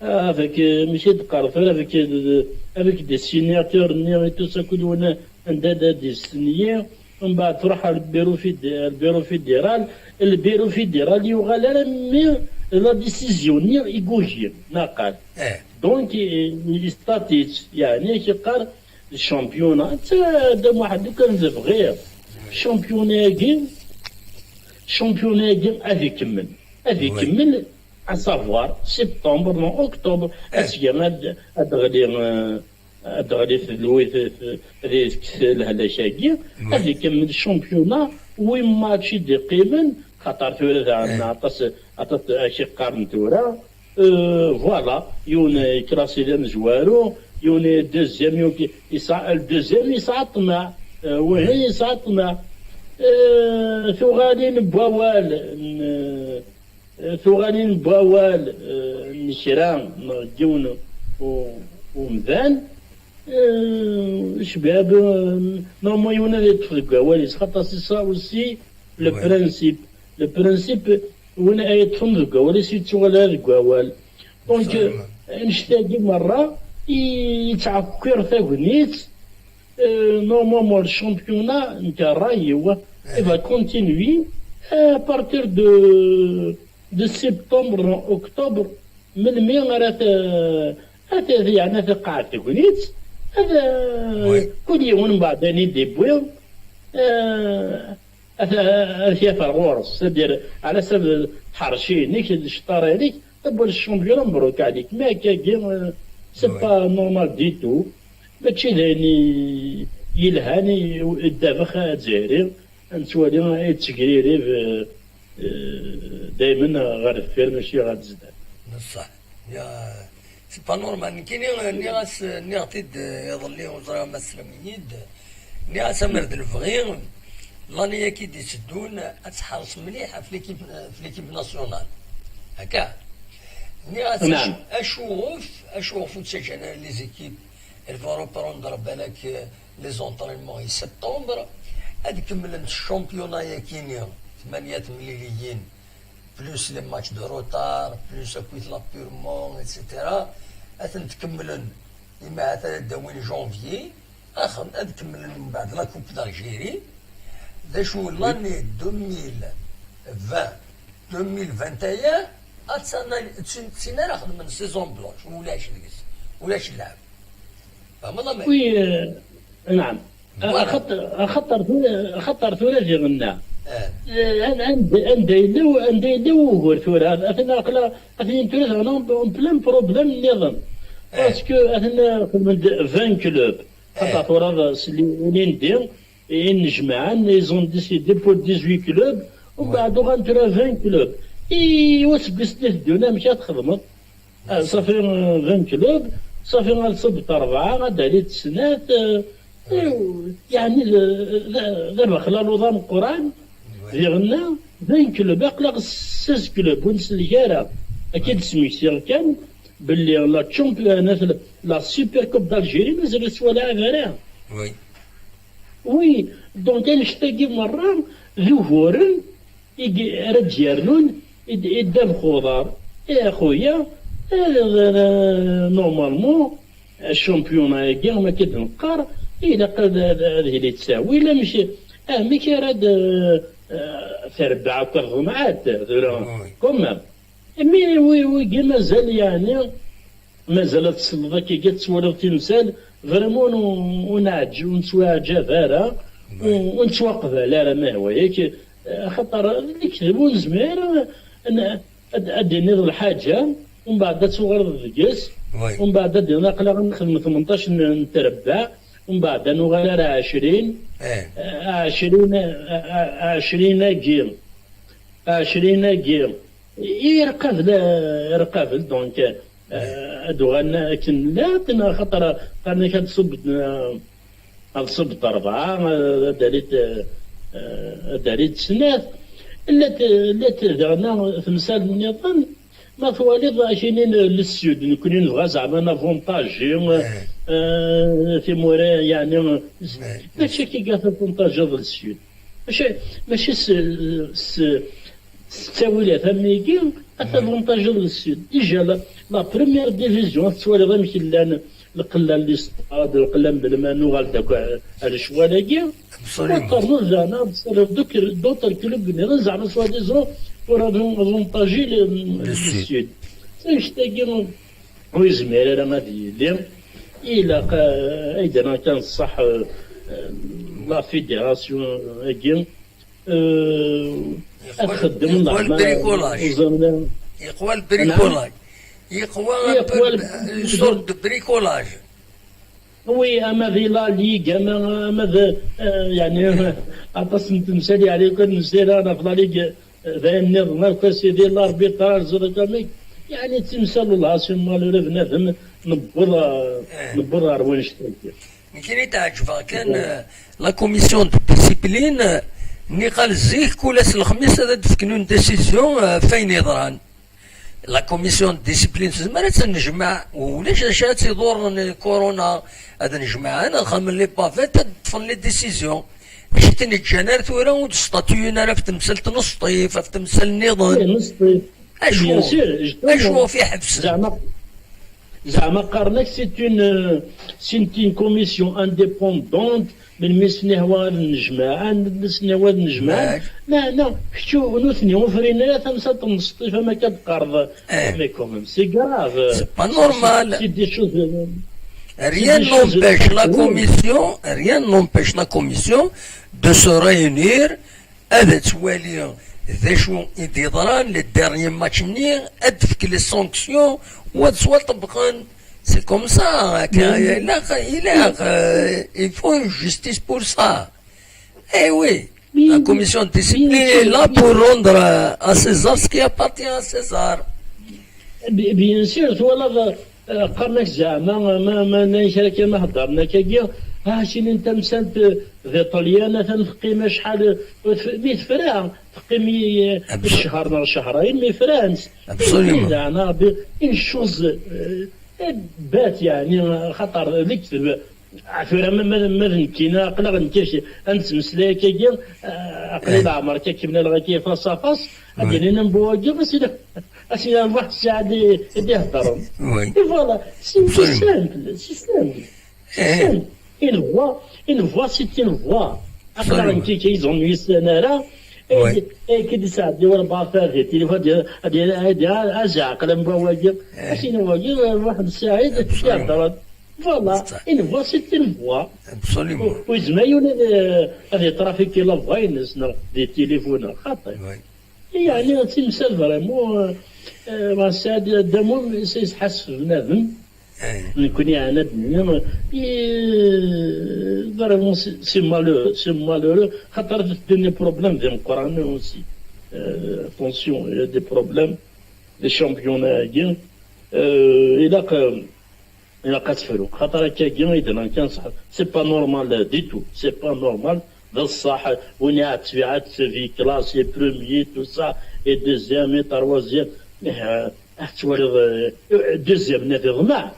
avec ماشي تقارفر avec des signatures et tout ça كلنا عندنا دي سينيير ومن بعد تروح على البيرو فيدرال يغال مي لا ديسيزيون يقوجي ناقل دونك يستاتيت يعني كيقال الشامبيونا تا واحد كان تبغيه الشامبيونا كي غادي يكمل اسافوار سبتمبر نو اكتوبر اسيا غادي في الوي في الهلاشاكي غادي يكمل الشامبيونا وين ماتشي دي قيمن خاطر ثورة عندنا عطات شي قارن ثورة فوالا يون كلاسي ديال زوارو يون دوزيام الدوزيام يسعطنا وهي يسعطنا ثوغالين بوال نشران جون ومذان شباب نورمال يون اللي تفرق واليس خاطر سي سا اوسي لو برانسيب وين يتفهم الكواليس يتشغل هذا الكوال دونك نشتاقي مرة يتعكر ثاغنيت نورمالمون الشامبيونا نتاع الراي هو va continuer à partir de septembre octobre من مي هذا يعني هذا قاعد ثاغنيت هذا كل يوم من بعد نديبويو فيها فرغورس سدير على سبب حرشي نيك الشطار هذيك تبغى الشامبيون مبروك عليك ما كاين سي با نورمال دي تو ماشي داني يلهاني الدافخ الجزائري نتوالي التقريري دائما غير الفير ماشي غير الزدان بصح يا سي با نورمال كاين ني غاتيد يظل وزرا مسلميين ني غاسمر دلفغي لاني كي يسدون تحرص مليح في ليكيب ناسيونال هكا نعم اشوف تسجل لي زيكيب الفورو بروندر بالك لي زونطرينمون سبتمبر هاد كمل الشامبيونا يا كينيا 8 مليليين بلوس لي ماتش دو روتار بلوس اكويت لا بيرمون ايتترا تكملن لما هذا داوين جونفيي اخر نكمل من بعد لا كوب دالجيري ذا شو لاني 2020 2021 تسينا ناخذ من سيزون بلونش ولاش اللعب فهمنا وي نعم خطر ثلاثي غنا عندي وغور ثلاث اثنا اقلا اثنين ثلاث غنا اون بلان بروبليم النظام باسكو اثنا خدمت 20 كلوب خطر ثلاث سليين دي نجمعا ايزون ديسيدي بور 18 كلوب ومن بعد غنترا 20 كلوب واسبق سنين دونا مشات خدمت صافي 20 كلوب صافي غنصب 4 غادا لي تسنات يعني دابا خلال نظام القران ديالنا 20 كلوب اقلق 16 كلوب ونس الجاره اكيد سميتي كان باللي لا تشامبيونات لا سوبر كوب دالجيري مازال سوا لعبها وي دونك انا شتاقي مره ظهورا رجالون يدام خضار يا خويا نورمالمون الشامبيون كاع ما كتنقر الى قد هذه اللي تساوي لا ماشي مي كيراد تربع كرهمات كومام مي وي مازال يعني مازال تصلى كي كتسولف تمثال فريمون ونعج ونسوا جفاره ونتوقف على ما هو ياك خاطر يكذبون زمير اديني الحاجه ومن بعد تصور الدقيس ومن بعد ادينا قلا غنخدم 18 نتربع ومن بعد نغير 20 جيم يرقف دونك ادوغنا كن لا خاطر قالنا كتصب تصب 4 داريت سنات لا تدغنا تمثال النظام ما تواليض عشرين للسود نكون نبغى زعما نافونتاجي في مورا يعني ماشي كي قال فونتاجي للسود ماشي التاويلات ميكي افونتاجي للسود ديجا لا بريمير ديفيزيون تواليض مثلا القله اللي صطاد القله بالمانو غالداك الشوالاكي وطرنا زعما دوك دوطر كلوب زعما سوا ديزون وراه افونتاجي للسود تنشتاقي ويزمير انا غادي يدير الى ايضا كان صح لا فيدراسيون هاكي تخدم يقوى البريكولاج يقوى سورت دو بريكولاج وي اما في لا ليغ اما يعني اتصل تمثالي عليك نسير انا في لا ليغ ذا النظام كاسي ديال الاربيتراج زرقامي يعني تمثال العاصمه مالو بنادم نبر اروان شتاكي كاين تعجبها كان لا كوميسيون دو ديسيبلين ني قال زيك كل الخميس هذا تفكنون ديسيزيون فين يضران لا كوميسيون ديسيبلين زعما تنجمع ولاش اشات يدور كورونا هذا نجمع انا نخمم لي بافيت تطفن لي ديسيزيون باش تنجنر ثورا وتستاتيونا راه في تمثال نصطيف في تمثال النظام اشوف في حبس زعما قارناك سي اون كوميسيون انديبوندونت من مسني هو النجمع مسني هو النجمع لا شتو نوثني وفرينا تمثال نصطيف ما كتقرض مي كوميم سي كراف سي با نورمال سي دي شوز Rien n'empêche la commission de se réunir avec des choses يديران les derniers matchs les sanctions c'est comme ça il faut une justice pour ça eh oui la commission de discipline est là pour rendre à César ce qui appartient à César bien sûr voilà قرنك زعما ما نشارك ما هضرنا كاكيا شنو انت مسالت ذي طليانه تنفقي ما شحال 100 فران تقيمي الشهر ولا شهرين مي فرانس زعما ان شوز بات يعني خطر نكتب عفوا ما نكينا قلا غنكاش انت مسلاك كاكيا قليل عمر كيكبنا لغاكي فاس فاس ادينا نبواكي بس اسينا واحد الساعه يهضروا فوالا سي سامبل une voix, c'est une voix. Absolument. Après, ils ont mis ce là. Oui. Et qui dit ça, dit on va faire des téléphones, dit Aja, quand on va dire, sinon on va dire, واحد سعيد يهضر. Voilà, une voix, c'est une voix. Absolument. ويزمايون هذه ترافيكي لا فوا الناس دي تليفون خاطر. Oui. يعني تمثال فريمون سعد دمهم يحس في بنادم. نكون يعاند منهم فريمون سي مالورو خاطر دوني بروبليم في القران اوسي اتونسيون دي بروبليم لي شامبيون كاين الى كتفرو خاطر هكا كاين كان صح سي با نورمال دي تو سي با نورمال بصح وين عاد في كلاسي بروميي تو سا اي دوزيام اي تروازيام تولد دوزيام نادي ضمع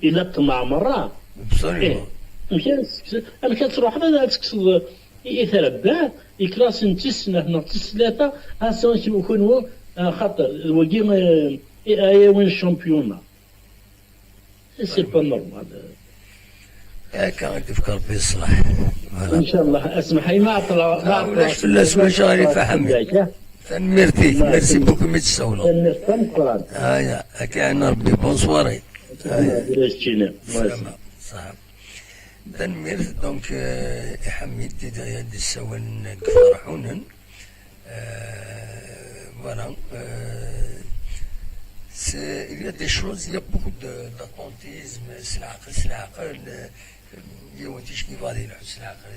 الى طمع مره مكان تروح هذا تقصد يتربى يكلاس نتسنه نقص ثلاثه هاسا يكون هو خاطر وكيما اي وين الشامبيونا سي با نورمال كان تفكر في الصلاح ان شاء الله اسمح لي ما اعطى ولاش في الاسم شهري فهمي ميرسي بوكو متسولو كان ربي بونسواري صح تنمير دونك حميد دي السوان كفرحونن voilà il y a des choses, il y a beaucoup d'attentisme, c'est العقل يوم تشكي فادي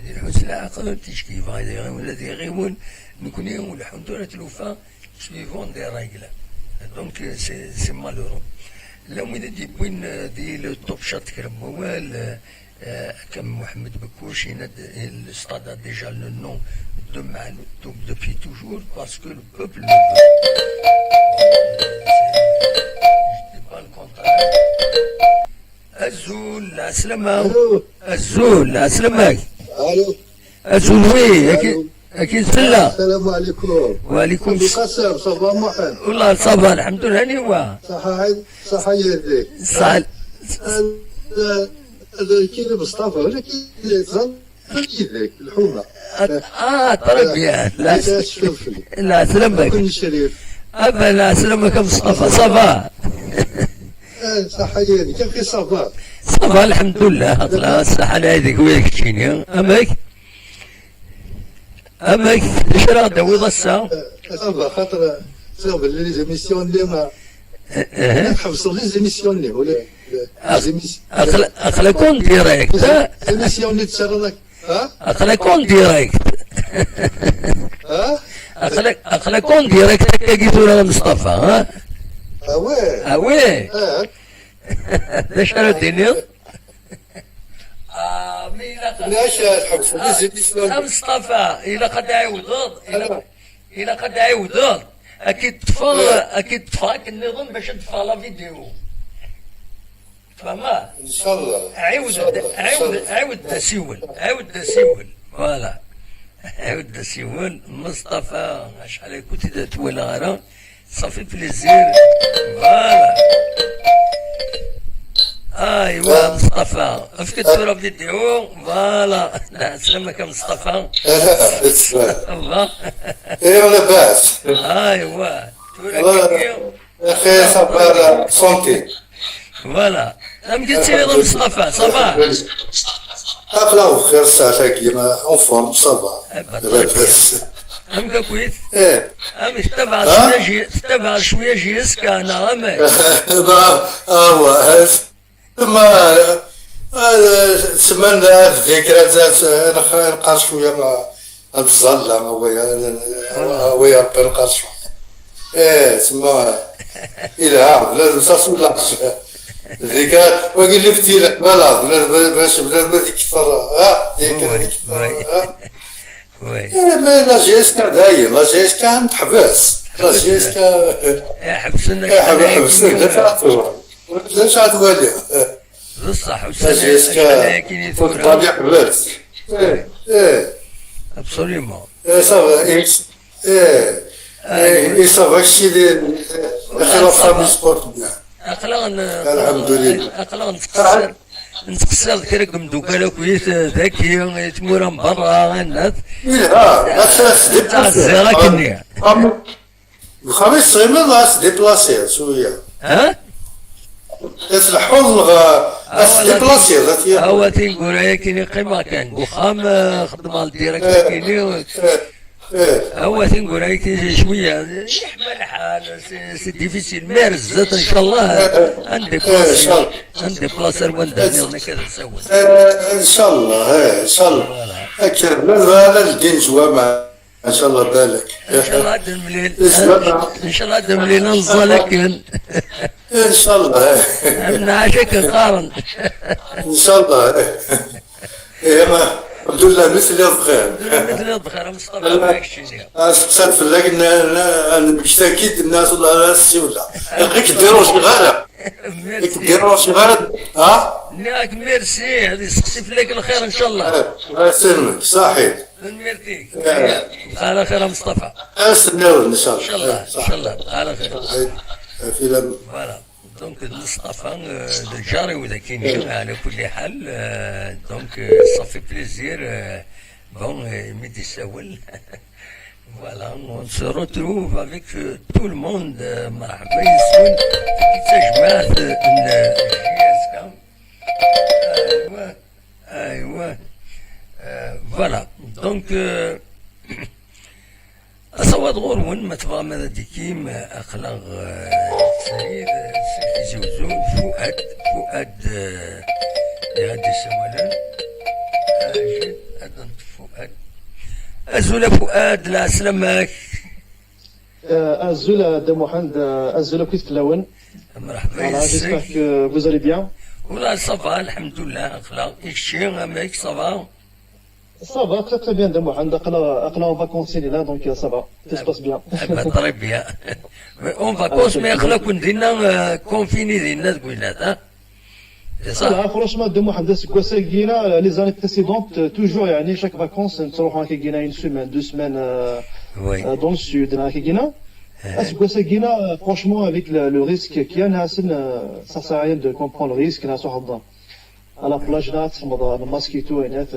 الحس العقل تشكي فادي الذي غيون نكون يوم الحمد لله تلوفا suivant des règles donc c'est malheureux là où il dit وين دي le top shot كرموال comme Mohamed Bekouch le stade a déjà le nom de Malouk depuis toujours parce que le peuple le veut je dis pas le contraire الزول السلامة الزول السلامة الزول وي أكيد سلا السلام عليكم. وعليكم السلام. صباح محمد. والله صباح الحمد لله هاني صحة يديك. صح كي مصطفى ولا كي يديك الحومة. طربية لا سلامك كل شريف. أبا لا سلامك مصطفى صباح صحة يديك كيف صباح. صباح الحمد لله أطلع الصحة هذيك وياك تشيني أمك ايش راه داوي الساعه صباح خاطر صافي لي زيميسيون اللي ما نحبسوا لي زيميسيون اللي ولا اخلاكون ديريكت زيميسيون اللي تشرنك اخلاكون ديريكت اخلاكون ديريكت كيقولوا لنا مصطفى وي وي ايش راه ديني علاش تحبسوا لي زيميسيون مصطفى إلا قد عاودت إلا قد عاودت أكيد طفاك النظام باش تطفى لا فيديو فما ان شاء الله عاود سيول فوالا عاود سيول مصطفى شحال كنت تولى غير صافي بليزير فوالا ايوا مصطفى فكنت تصور فيديو فوالا لا سلامك مصطفى الله ايوا لاباس ايوا يا اخي صبر صوتي فوالا ام قلت لي مصطفى صباح اقلا خير ساعه كيما اون فورم صباح لاباس ام كويس ايه ام تتبع شويه جيسك انا امك ما تسمى الذكريات نقار شويه مع الظلام ويا ربي نقار شويه تسمى الهام لازم تصل الذكريات وقيل لي فتي بلاد باش بلاد ما يكثر وي لا جيسكا دايم لا جيسكا نتحبس لا جيسكا حبسنا ليش عتولي بصح جيسكا كنت طبيعي حبس ايه ابسوليومون صافي ايه صافي هادشي اللي اخي وفا من سبورت اقلا الحمد لله اقلا نتقصر نتقصر ذكركم دوكا كويس ذكي تمورا من برا الناس تاع الزيرة كنيا الخميس صيمة راس ديبلاسي شوية ها؟ الحوض راس ديبلاسي ذاتي هو تنقول هي كيني قيمة كان وخام خدمة الديريكت كيني هو تنقول هي كيني شوية يحمل الحال سي ديفيسيل مارس زاد ان شاء الله عندي بلاصة عندي بلاصة الوالدة كذا نسوي ان شاء الله ان شاء الله اكثر من هذا الدين جوا ان شاء الله بالك ان شاء الله هذا المليل ان شاء الله هذا المليل ننزلك ان شاء الله من عاشق قارن ان شاء الله ايه ما الحمد لله مثل بخير مثل البخير مصطفى معك شيء سالف لك انا مشتاكيد الناس ولا ناس ولا يقيك ديروا شي غاله ديروا شي غاله ها ياك ميرسي هذه سقسي لك الخير ان شاء الله الله يسلمك صحيح ميرتيك على خير مصطفى استناو ان شاء ان شاء الله ان شاء الله على خير في فوالا دونك مصطفى الجاري وذا كاين على كل حال دونك صافي بليزير بون ميدي ساول Voilà, on se retrouve avec tout le monde. مرحبا يسون تجمعات الجياسكا. ايوا ايوا فوالا دونك أصوات غورون ما تبغى ماذا ديكيم أخلاق السيد سيدي زوزو فؤاد غادي سوالا أجد أدنت فؤاد أزول فؤاد لا سلامك Azul de Mohand, Azul Kit Klawen. مرحبا Voilà, j'espère يسك que vous allez bien. والله صافا الحمد لله أخلاق إيشي أماك صافا Ça va très très bien de Mohand. Akla en vacances il est là donc ça va. Tout se passe bien. طري بيا اون فاكونس ما يخلق كون دينا كونفيني دينا تقول ها صح Voilà, franchement de Mohand c'est quoi c'est Guina les années précédentes toujours يعني chaque vacances نروح هكا Guina une semaine, 2 semaines وي dans le sud هكا Guina. C'est quoi c'est Guina franchement avec le risque qu'il y a ça sert à rien de comprendre le risque là sur à la plage là le mosquito et net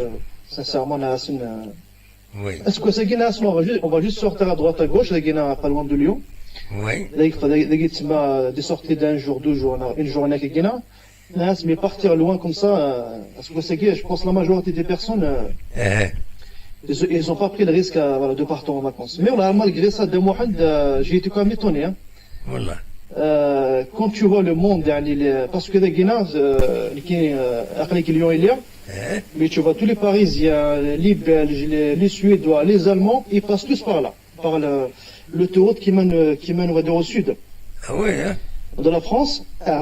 sincèrement وي est-ce que c'est Guina on va juste sortir à droite à gauche là Guina pas loin de Lyon وي là il faut des sorties d'un jour 2 jours une journée avec Guina mais partir loin comme ça est-ce que c'est Guina je pense la majorité des personnes ils n'ont pas pris le risque voilà, de partir en vacances mais voilà, malgré ça de Mohand j'ai été quand même étonné hein. والله Quand tu vois le monde parce que les Guinéens qui Lyon il y a mais tu vois tous les Parisiens les Belges les Suédois les Allemands ils passent tous par là par l'autoroute qui mène on va dire au sud وي de la France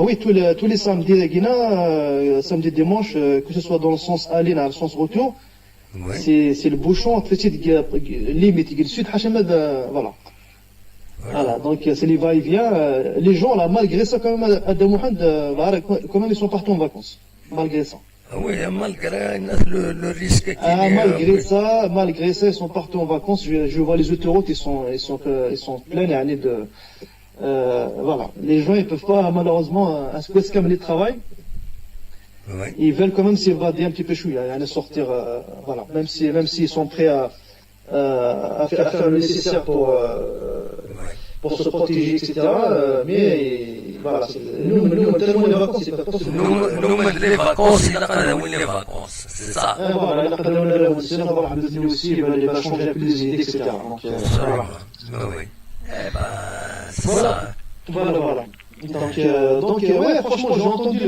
oui tous les samedis les Guinéens samedi dimanche que ce soit dans le sens aller dans le sens retour وي c'est le bouchon entre limite le sud Hachamad voilà Voilà, donc c'est les va-et-vient. Les gens, là, malgré ça, quand même, à Mohand, quand même, ils sont partis en vacances. Malgré ça. وي مالغري لو ريسك Malgré ça, ils sont partis en vacances. Je vois les autoroutes, ils sont pleins voilà. Les gens, ils peuvent pas, malheureusement, comme les travail. وي Ils veulent quand même s'évader un petit peu chouïa, sortir, voilà. Même s'ils sont prêts à faire le nécessaire pour se protéger, etc. Mais voilà, nous, tellement les vacances, ils peuvent pas se nous les vacances il a وين les vacances c'est ça voilà, il va avoir des aussi, il va changer un peu les idées, etc. Donc, voilà. وي c'est ça Voilà. Donc, ouais, franchement, j'ai entendu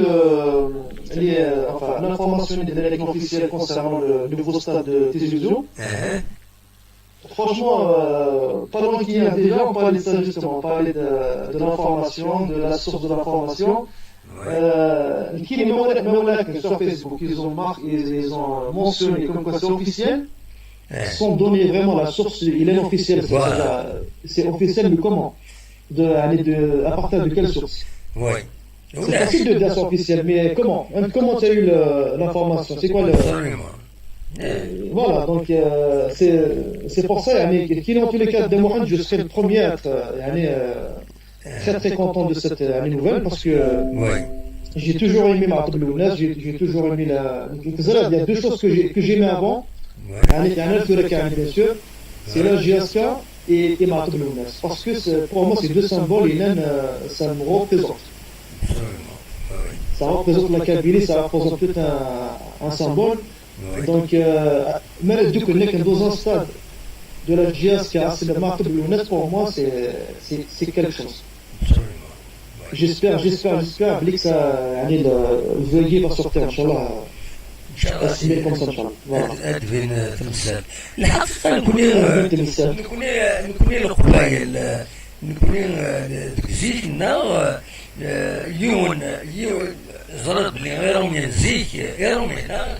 l'information des délégués officiels concernant le nouveau stade de Tizi-Ouzou. Franchement, pas loin qu'il y a déjà, on parlait de ça justement, on parlait de l'information, de la source de l'information. Qui les Maoulak sur Facebook, ils ont mentionné comme quoi c'est officiel, sans donner vraiment la source, il est officiel, c'est officiel de comment à partir de quelle source وي C'est facile de dire c'est officiel, mais comment tu as eu l'information? C'est quoi le... Voilà, donc c'est pour ça, qui dans tous les cas de Mohand, je serai le premier à être très très content de cette nouvelle parce que J'ai toujours aimé Martin Blounas, j'ai toujours aimé la. Il y a deux choses que j'aimais avant. Il y en a bien sûr. C'est la GSK et Martin Blounas. Parce que pour moi, ces deux symboles, ça me représente. Ça représente la Kabylie, ça représente tout un symbole. Donc, même du coup, dans un stade de la GSK, c'est le Martin Blounas, pour moi, c'est quelque chose. J'espère que ça va sortir, Inch'Allah. اسمي كم ان شاء الله ادفين تمثال الحقيقه نكوني القبائل نكوني زيتنا يون زرد بلي غيرهم ينزيك غيرهم هنا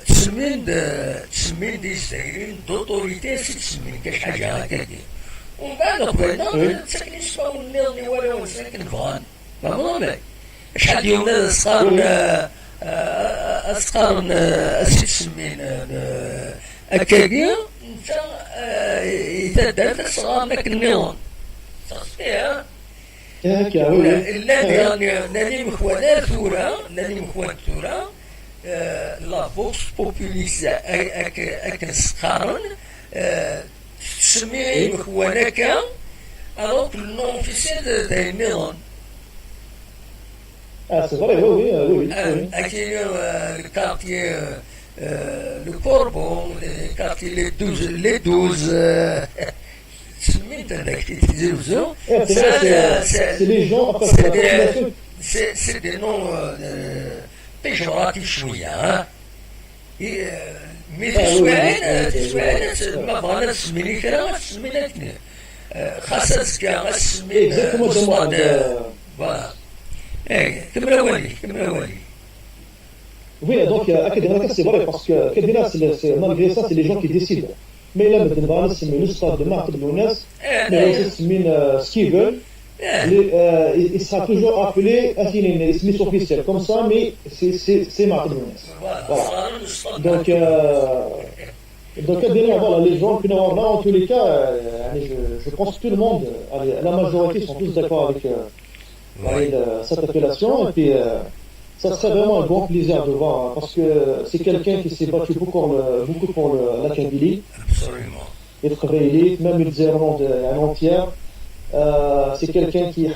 تسمين دي سايرين دوطوريتي تسمين كاش حاجه هكاك ومن بعد قبيله ساكن يسمعوا الناس ولا ساكن فغان فهمت شحال يوم صار أسقر أسمين أكادية أنت إذا درت صغار لك النظام تصفيها لاني مخوانات ثورة لا فوكس بوبوليس أكن سقارن تسمي مخوانك أروك النوم في سيد ذا النظام c'est vrai, oui. Le quartier, le Corbeau, le quartier, les 12 c'est les gens, c'est des noms péjoratifs chouïa. Mais ما بغانا تسميني كرا تسميناتني خاصة كاع تسمين كمل أولي Oui, donc c'est vrai parce que Kadina, malgré ça, c'est les gens qui décident. Mais là, maintenant, c'est le stade de Martin Blounas, mais c'est ce qu'ils veulent. Il sera toujours appelé Smith officiel, comme ça, mais c'est Martin Blounas. Voilà. Donc Kadina, voilà, les gens qui n'ont là, en tous les cas, je pense que tout le monde, la majorité sont tous d'accord avec cette appellation. Et puis, ça serait vraiment un grand plaisir de voir, parce que c'est quelqu'un qui s'est battu beaucoup pour la Kabylie. Absolument. Et travaillé, même il disait un entière. C'est quelqu'un qui a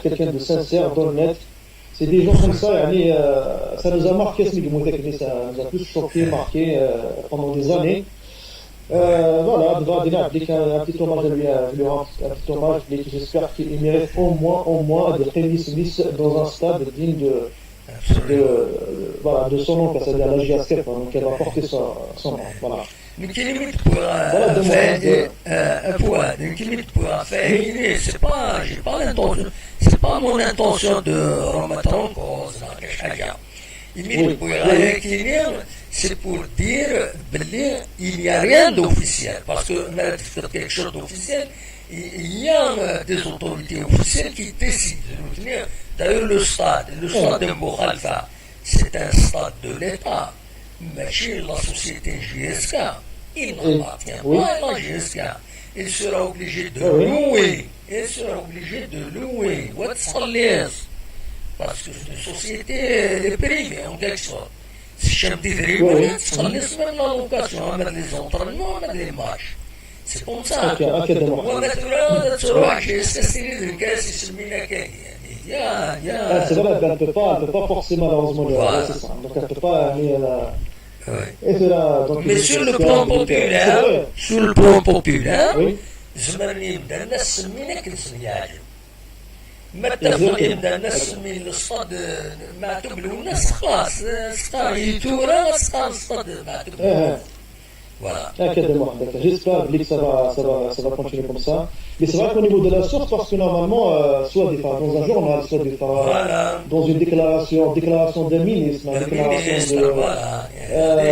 quelqu'un de sincère, d'honnête. C'est des gens comme ça, ça nous a marqué, ça nous a tous choqué, marqué pendant des années. Voilà, on va donner un petit hommage à lui, un petit hommage, j'espère qu'il mérite au moins de Kenny Smith dans un stade digne de son nom, c'est-à-dire la GSF, donc elle va porter son nom, voilà. C'est pas mon intention de remettre en cause c'est pour dire qu'il n'y a rien d'officiel, parce que quelque chose d'officiel, il y a des autorités officielles qui décident de tenir. D'ailleurs, le stade de Boukhalifa, c'est un stade de l'État, mais chez la société GSK, il n'appartient pas à la GSK. Il sera obligé de louer. Parce que c'est une société privée, en quelque sorte. Les entraînements, les matchs. C'est comme ça. C'est vrai, elle ne peut pas forcer malheureusement c'est ça. Donc elle ne peut pas aller mais sur le plan populaire, زمان يبدا الناس سمينا كنسميها متى يبدا الناس سمي الاستاد معتوب الناس خلاص صار يتورا صار الاستاد معتوب voilà. J'espère que ça va continuer comme ça. Mais c'est vrai qu'au niveau de la source, parce que normalement, soit dans un journal, soit dans une déclaration de ministre,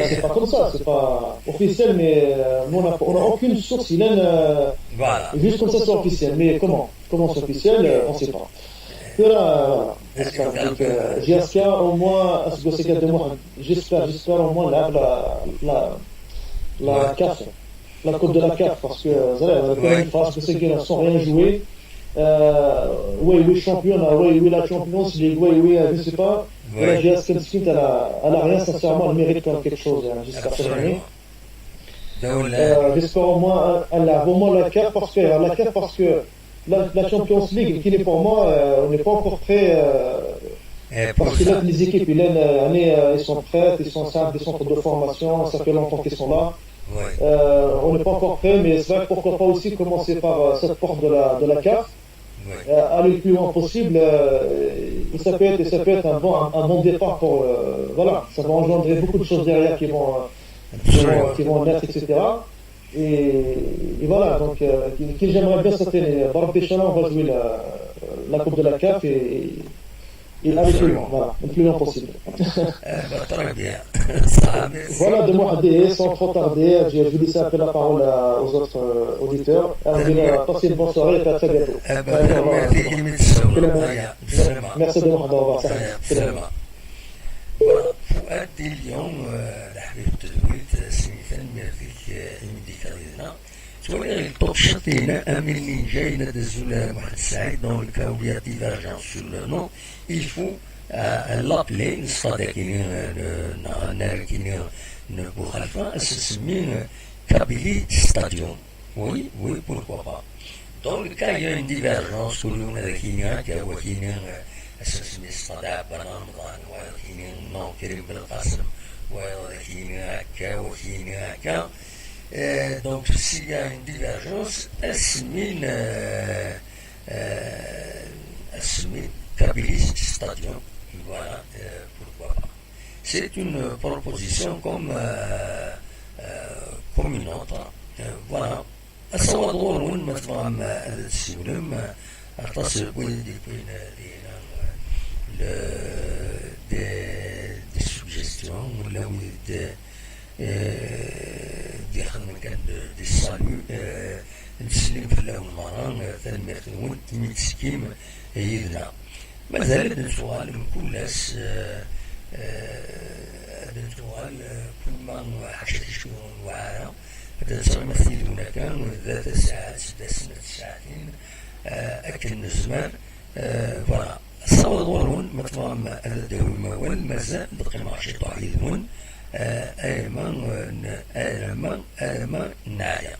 c'est pas comme ça, c'est pas officiel, mais on n'a aucune source, juste comme ça c'est officiel. Mais comment c'est officiel, on ne sait pas. Voilà. GSK au moins, j'espère au moins la CAF, la Coupe de la CAF, parce que quand même, parce que ces gars sans rien jouer, oui, championnat, oui, la Champions League, oui, je sais pas. La GS Kensington, elle a rien, sincèrement, elle mérite quelque chose jusqu'à cette année. J'espère au moins, elle a vraiment la carte parce que la Champions League, qui est pour moi, on n'est pas encore prêt. Parce que là, les équipes, ils sont prêtes, ils sont simples, des centres de formation, ça fait longtemps qu'ils sont là. On n'est pas encore prêt, mais c'est vrai que pourquoi pas aussi commencer par cette porte de la carte, aller le plus loin possible. Et ça peut être un bon départ pour. Voilà, ça va engendrer beaucoup de choses derrière qui vont naître, etc. Et voilà, donc j'aimerais bien cette année. Barbe-Péchala, on va jouer la Coupe de la CAF et aller plus loin, voilà, le plus loin possible. Très bien. Voilà, de moi, sans trop tarder, je vais laisser un peu la parole aux autres auditeurs. Passez une bonne soirée et à très bientôt. Merci de moi, au revoir. فؤاد اليوم الحبيب التزويد سميثان ميرفيك الميديكالينا سواء التوشتين أمين جاينا دزولا محمد السعيد دون الكاولية ديفيرجانس سور لو نو il faut l'appeler الصديقين ناركين بوخالفا سمين كابيلي ستاديوم oui pourquoi pas dans le cas il y a une divergence où on a des Kenya qui a اسمي الصداع بن رمضان وكيني نو كريم بن القاسم وكيني هكا وكيني هكا دونك s'il y a une divergence اسمين Kabylie Stadium, voilà, pourquoi pas. C'est une proposition comme une autre, voilà. أصور دور وين ما تفهم هذا السلم أتصل بين des suggestions ولا دي خدمة كان دي الصالو نسلم في الله المران ثاني يخدمون تيميتسكيم يدنا مازال هذا السؤال من كل الناس هذا السؤال كل ما حشت شهور وعارة هذا السؤال مثيل كان 3 ساعات 6 ساعتين أكل الزمان فوالا الصوت دورون مطفام الدوما والمزا بقيمة عشرة عيدون ألما نايا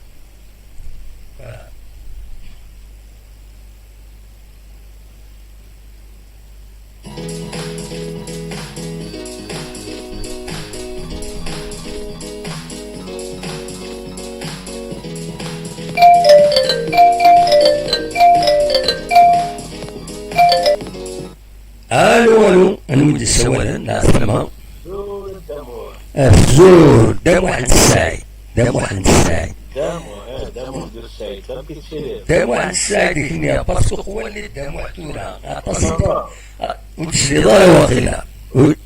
الو نمد السوالا لا سلامة زور دام واحد الساعي دام واحد الساعي كني باسكو هو اللي دام واحد ولا اتصل وتشري دارا واخيلا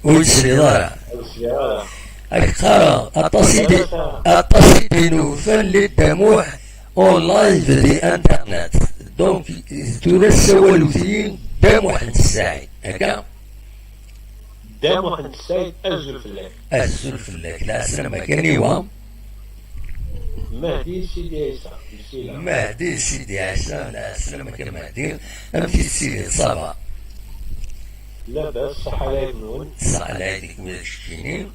وتشري دارا اكثر اتصل بنوفل اللي داموح اون لايف دي انترنت دونك تورس والوثيين دام واحد الساعي هكا دام واحد الساعي أزل فلاك لا سلامة كانيوا مهدي سيدي عيسى لا سلامة كمهدي أمشي سيدي صافا لا بس صح عليك نون صح عليك ولا تشكيني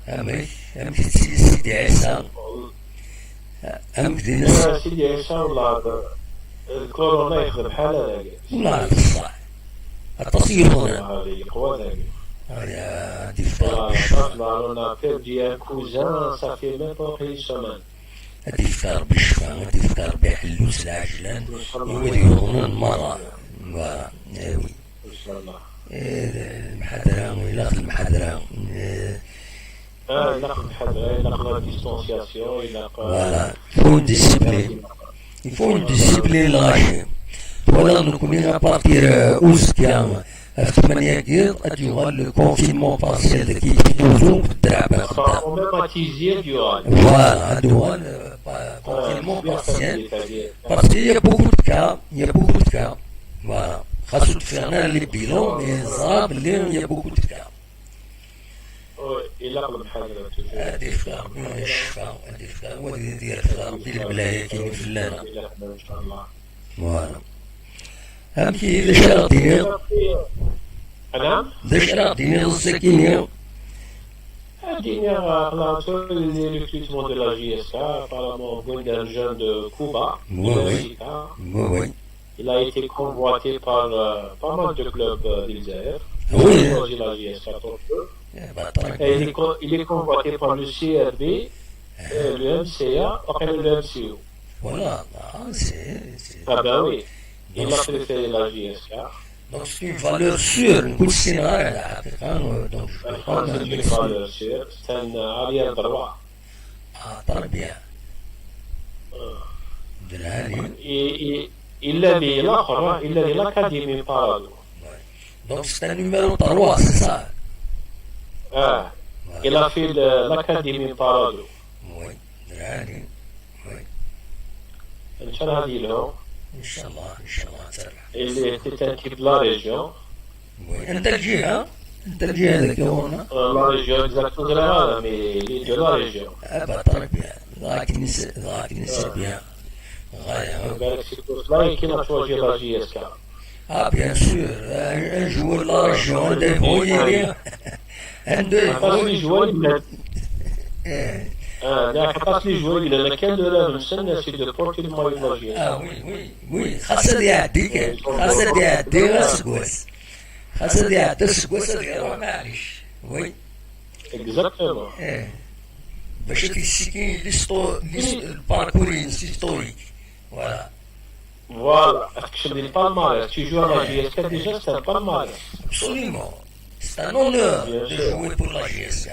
أمشي سيدي عيسى أمشي سيدي عيسى والله الكورونا يخدم حالة والله صح التصوير هنا هذه قوة ذاك هذا ديفطار بالشفاء on a perdu un cousin ça fait même pas une semaine ديفطار بالشفاء ديفطار بحلوس العجلان ويديرون المرأة وي إن شاء الله المحاضرة ولا المحاضرة ناخذ المحاضرة ناخذ الديستانسياسيون voilà il faut une discipline lâchée voilà نكون à partir août كان في 8 كير أتيوغال لو كونفينمون بارسيال كي يدوزو في الدرابة فوالا أتيوغال كونفينمون بارسيال باسكو يا بوكو دو كا فوالا خاصو تفعنا لي بيلون مي زراب اللي يا بوكو دو كا إلا قبل الحاجة هادي فلان الشفاء هادي فلان ودي ديال فلان ربي البلايا كاين فلانا إن شاء الله فوالا أمكي ذا شراطيني نعم ذا شراطيني السكيني Dîner à les recrutements de la JSK, apparemment d'un jeune de Cuba, Oui. il a été convoité par pas mal de clubs d'Israël. Oui. La JSK, et il est convoité par le CRB, le MCA, après le MCO. Voilà, c'est... Ah ben oui, il a préféré la JSK. Donc c'est une valeur sûre, une couche scénario, donc je peux prendre C'est une valeur sûre, c'est un arrière droit. Ah, très bien. De l'année. Il a dit l'Académie Parado. Donc c'est un numéro 3, c'est ça? Ah, il a fait l'Académie Parado. Oui, de l'année. Oui. Inch'Allah, dis-le. Inch'Allah, Il était un type de la région. Oui, انت الجهة هذاك هنا. La région exactement, mais il est de la région. طرق بها ذاك نسى بها غاية. C'est pour cela qu'il a choisi la JSK. Ah bien sûr, un joueur de la région, des brouillés. Parce que les joueurs, les joueurs, il a laquelle de la scène, c'est de porter le maillot de la JSK. Ah oui, خاصة يعديك خاصة يعدي السكواس خاصة يعدي السكواس غير معليش وي Exactement. باش تيسيكي الباركورين هيستوريك فوالا. Voilà, c'est un palmarès. Tu joues à la JSK déjà, c'est un palmarès. Absolument. C'est un honneur de jouer pour la JSK.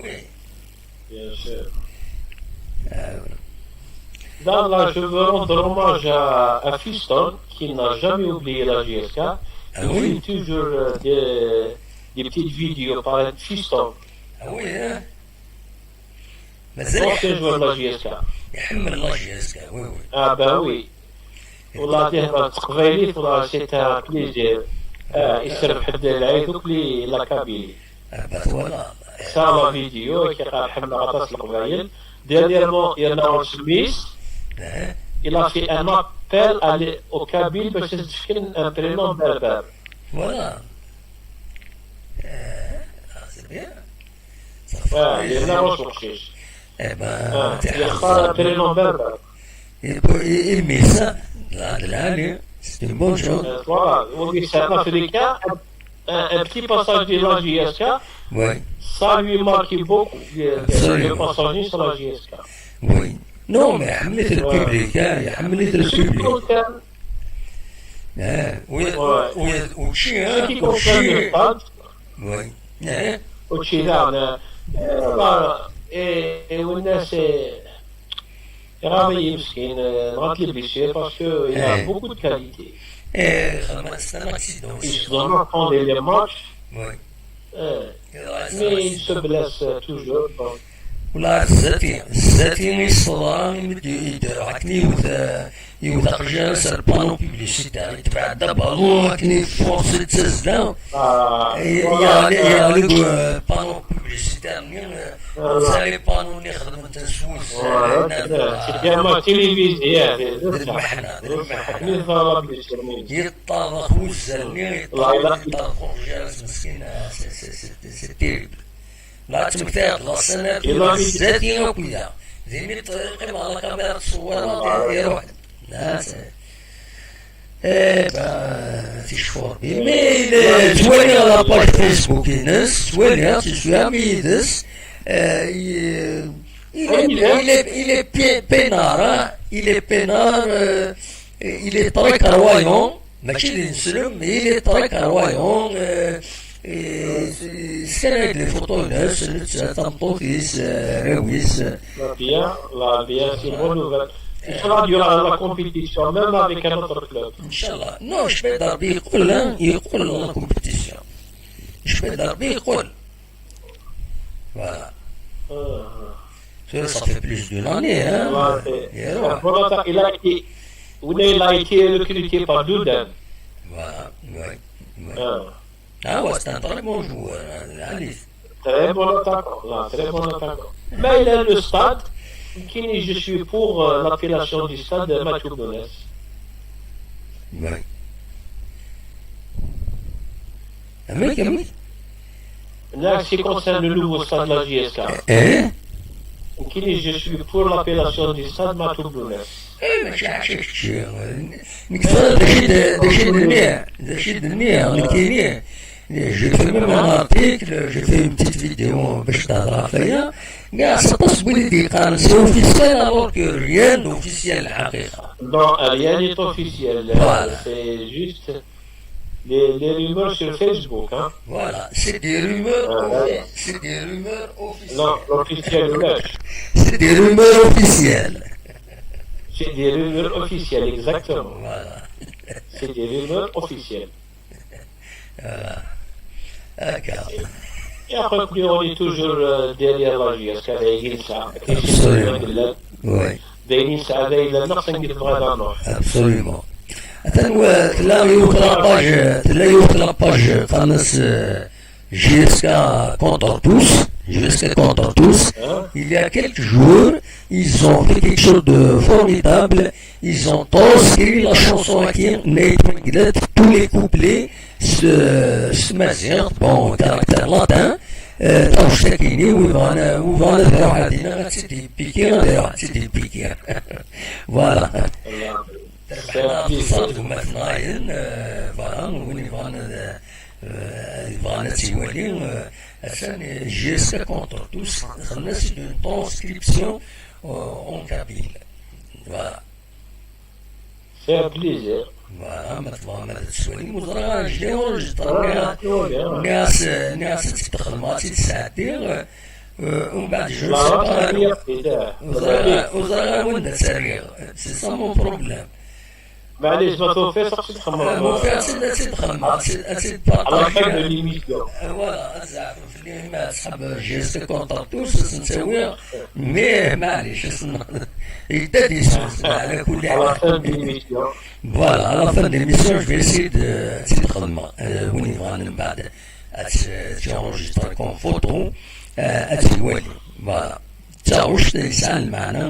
Oui. Bien sûr. Là, je veux rendre hommage à Fiston, qui n'a jamais oublié la JSK. Il fait toujours des petites vidéos par Fiston. Ah oui, hein? Ancien joueur de la JSK. يحمل الله JSK, oui. Ah ben oui. والله ديما تقبيلي والله سيت ان بليزير يسرب حد العيد وكلي لا كابيلي. فوالا. صار فيديو كيقال حمل غطاس القبايل دياليرمون يلا سميث. Il a fait un appel au Kabyle باش تشكل un prénom berbère. Voilà. C'est bien. Il a recherché. Eh ben, يختار un prénom berbère. Il met ça là, c'est une bonne chose. Voilà, c'est un Africain, un petit passage de la JSK, Oui. ça lui marque beaucoup, le passage sur la JSK. Oui. Non, mais حملت الببليك حملت الببليك. وشي وي. وشي لا والناس رامي مسكين نغطي بيسير باسكو il a beaucoup de qualité. C'est un accident. Il se doit prendre les matchs. Oui. Mais il se blesse toujours. ولا الزاتي الصدام يدرعكني يوث قجاس البانو بيبليسيتي تبع دابا كني فورسي تسزدا يالك بانو بيبليسيتي منين سالي بانو اللي خدم تنسوس ديما تيليفزيون يطلق وزلني يطلق قجاس مسكين سي تيريبل لا تمثال لا سنة ذاتي وكذا ذيني طريقي مع الكاميرا تصور يروح ناس تشفور مي توالي على باج فيسبوك ناس توالي تشوفها ميدس il est peinard il est très carroyant ماشي اللي نسلم il est très carroyant سنة الفوتو ناس تنطوفيس راويس لا بيان سي بون نوفيل Il sera durant la compétition, même avec un autre club. Inch'Allah. Non, je vais d'arbi يقول la compétition. Je vais d'arbi يقول. Voilà. Ça fait plus d'une année, hein. Il a été recruté par Doudan. Voilà, oui. Ah ouais, c'est un très bon joueur, Alice. Très bon attaquant. Mais il a le stade, je suis pour l'appellation du stade de Mathieu Bounès. Oui. Amic. Là, ce qui concerne le nouveau stade de la JSK, Hein? je suis pour l'appellation du stade Matoublounes. ماشي عشان كتير نكثر داكشي المياه كاينين جي في ميم ان ارتيكل جي في اون بتيت فيديو باش تهضر فيا كاع 16 وليدي قال سي اوفيسيال الوغ كو ريان اوفيسيال الحقيقه. Non, rien n'est officiel. Voilà. C'est juste les rumeurs sur Facebook. Hein. Voilà, c'est des rumeurs officielles. Non, officiel, ouais. C'est des rumeurs officielles. C'est des rumeurs officielles, exactement. Voilà. C'est des rumeurs officielles. D'accord. Et après, puis, on est toujours derrière la JSK, Absolument. Oui. دايرين سعادة إلى النقص نقدر بغدا نروح. Absolument. تلاقيو لاباج قناص jusqu'à contre tous. Il y a quelques jours, ils ont fait quelque chose de formidable. Ils ont transcrit la chanson qui est tous les couplets se mazir, bon, caractère latin. تشتكيني ويبغانا نديرو حدينا غتسيدي بيكي فوالا ربحنا اقتصاد هما ثناين فوالا وين يبغانا تيوالي عشان جيسكا كونتر توس خلنا سي دون ترانسكريبسيون اون كابيل فوالا C'est un plaisir. فوالا ما تسولي وزرا جدير ناس تدخل تساعدي ومن بعد جو وزرا وين تسريغ سي سا مون بروبليم معليش ما توفيش خصك تخمم مو فيها تدخل على خير ليميسيون فوالا زعما في ما صحاب جيست كونتر توس نسويها مي معليش يدا ديسوس على كل على خير حال ليميسيون. Voilà, à la fin de l'émission, je vais essayer de tu enregistres comme photo, voilà. تعوش لسان معنا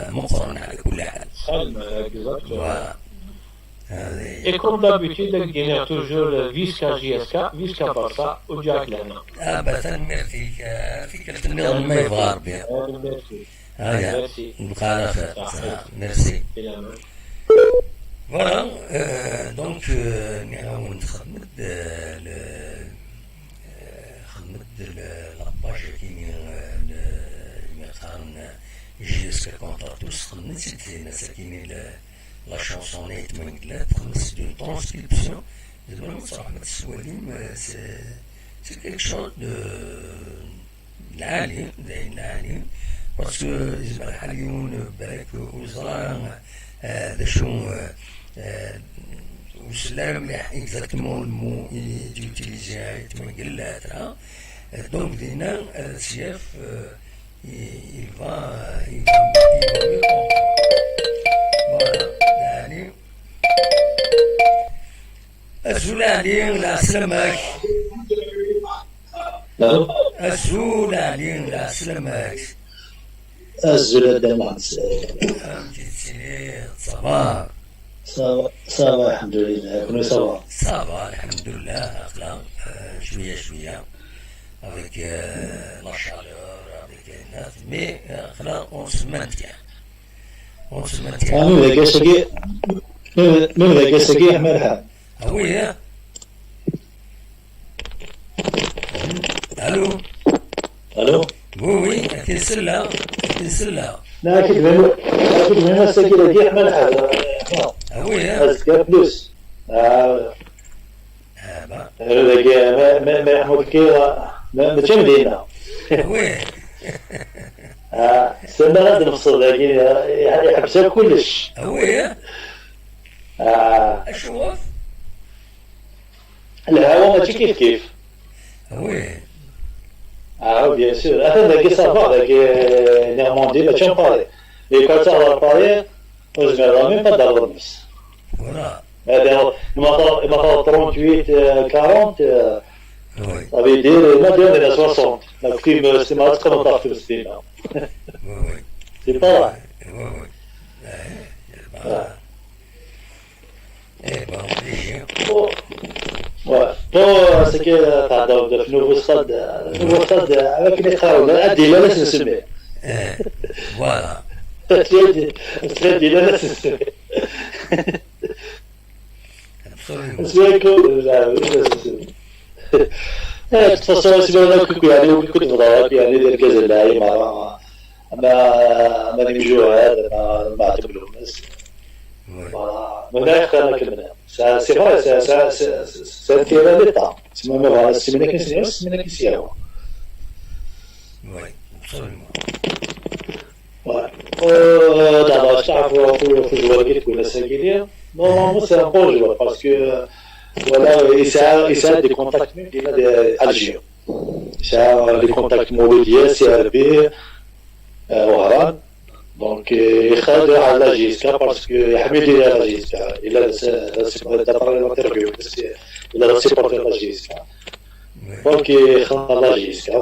مقارنة على كل حال. سلم exactement. Voilà. Et comme d'habitude, il y a toujours Visca JSK, Visca Barça ou Jack Lena. أبدا فيك النظام ما يبغى ربي. Merci. هيا Merci. نبقى على خير. ميرسي. Voilà, donc نعاون نخدمت la page كاين مثلا جيسكا كونتر توس خدمت ساكنين لا شونسون نيت من قلات خدمت دون ترانسكريبسيون دابا صراحة ما تسواليم سي كيك شوز العالي داين العالي باسكو يزبر الحاليون بالك وزرا هذا شو وسلام مليح اكزاكتومون المو يوتيليزي كما قلات دونك دينا السياف il va voilà يعني الزولالي لا سلامك الزولالي لا سلامك الزلال دمعت صباح صباح الحمد لله كل صباح الحمد لله أخلاق شوية avec la chaleur avec les nattes mais أخلاق on se maintient من ذاك السقيح ملحق oui الو oui تنسلا لكن من السقيح ملحق oui أزكى بلوس هذاك ما يحمد كيرا ما تشمدينا oui سنة غادي نفصل لكن يحبسها كلش oui أشوف الهواء ماشي كيف oui bien sûr هذا ذاك صافا ذاك نيرموندي ما تشم باري لي كان تهضر باري وزميرا ميم با دار النفس voilà هذا المطار 38 40 oui ça veut dire ما دير 60 لا كتيب سمعت كما طاف في السنة oui سي با oui oui Bon, c'est que t'as le nouveau stade avec les crowds, là, des là, c'est semé. Voilà. Très bien, là, c'est semé. Absolument. C'est cool, là, oui, c'est semé. De toute façon, si on a cru يعني وكنت مضاوك يعني دير كاز اللاعب ما نمجوا هذا ما اعتبروه من الاخر كلمه سي فري سي un terrain d'état si ما بغا سيمنا كنسيو سيمنا كنسيو Oui, absolument. دابا تعرفوا في الجوار كي تكون ساكينين نورمالمون سي ان بون جوار باسكو voilà, essaie de contacter des Algériens. Essaie de contacter Mobilier, CRB, Ouaran. Donc, il خد على جيسكا parce que يحمل لي على جيسكا. Il a d'après l'interview, il a supporté la جيسكا. Donc, il خد على جيسكا,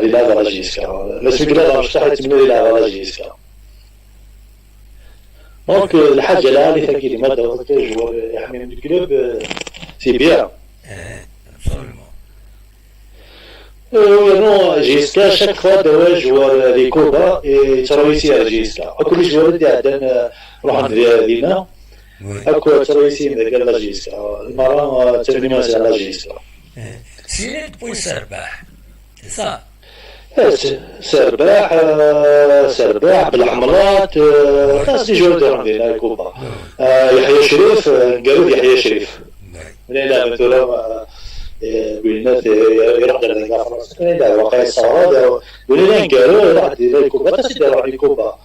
il a على جيسكا. الناس يقولوا اشتحت من اللي على جيسكا. Donc, الحاجة اللي ثقيلة ما داو جوار يحمي من الكلوب c'est bien. Absolument. Non, Giska, chaque fois, de jouer des combats et tu réussis à Giska. À tous les joueurs qui ont des dîners, à quoi tu réussis à la Giska. Le marin, tu réussis à la Giska. C'est pour Serbah. C'est ça. سرباح بالحمرات خاص يجوا عندنا الكوبا يحيى شريف قالوا يحيى شريف لا مثلا بينات يروح لنا فرنسا لا واقع الصواب ولا قالوا راح دير الكوبا تسدر على الكوبا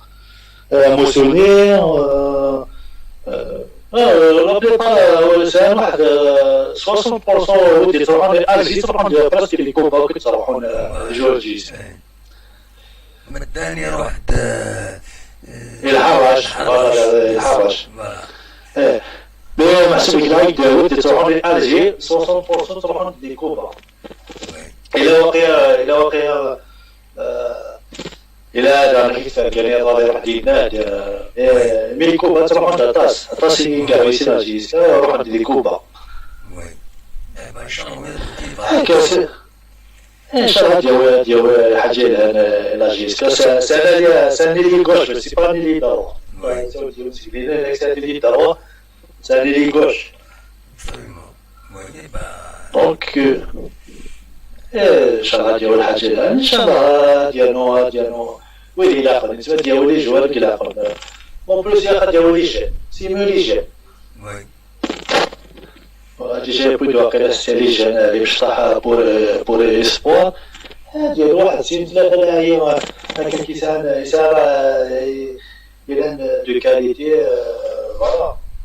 موسولني لا بليطا سان واحد 60% ودي تروح الجي تروح براسك الكوبا كنت تروحون جورجيس من الثاني رحت الحرش محسوب كلايك ودي تروحون الجي 60% تروحون لكوبا الى واقع الى هذا كيف قال لي غادي يروح دينا مي كوبا تروح عند طاس كاع يصير جيس روح عند كوبا وي ان شاء الله هكا ان شاء الله ديال حاجه لا جيس سا لي غوش سي با لي دارو سي لي دارو سا لي غوش دونك ان شاء الله ديال الحاجه ان شاء الله ديالو ويلي لاخر بالنسبه ديال لي جوار كي لاخر اون بلوس ياخذ ديال لي جي سيمو لي جي وي ديجا بو دو واقيلا سي لي جي اللي باش طاح بور اسبوار ديال واحد سين ثلاثه لاعبين هكا كيسان يلان دو كاليتي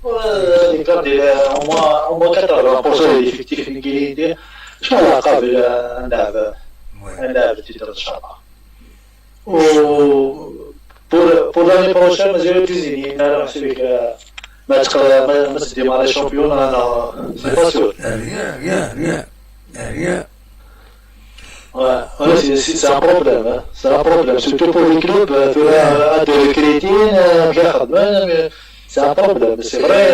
فوالا لي كارت ديال او موان 80% ديال ليفيكتيف اللي كاين ان شاء الله قابل نلعب التيتر ان شاء الله و pour l'année prochaine مازال تزيني انا نحسب ما تسدي مع لي شامبيون انا سي با سور rien ouais c'est un problème surtout pour les clubs à de recruter bien خدمه c'est un problème c'est vrai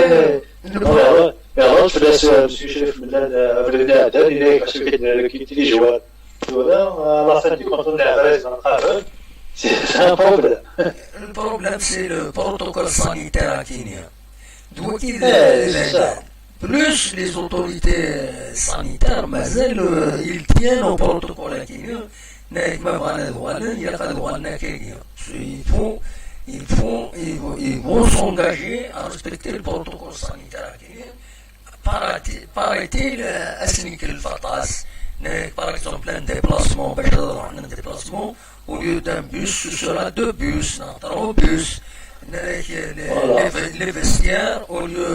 alors je laisse monsieur chef من ابرنا هذا اللي يحسب كي لي جوار à la fin du compte on est c'est un problème. Le problème, c'est le protocole sanitaire à Kenya. Donc, plus les autorités sanitaires, mais ils tiennent au protocole à Kenya. Ils vont s'engager à respecter le protocole sanitaire à Kenya. Paraît-il, par exemple, un déplacement, au lieu d'un bus, ce sera 2 bus, 3 bus. Les vestiaires, au lieu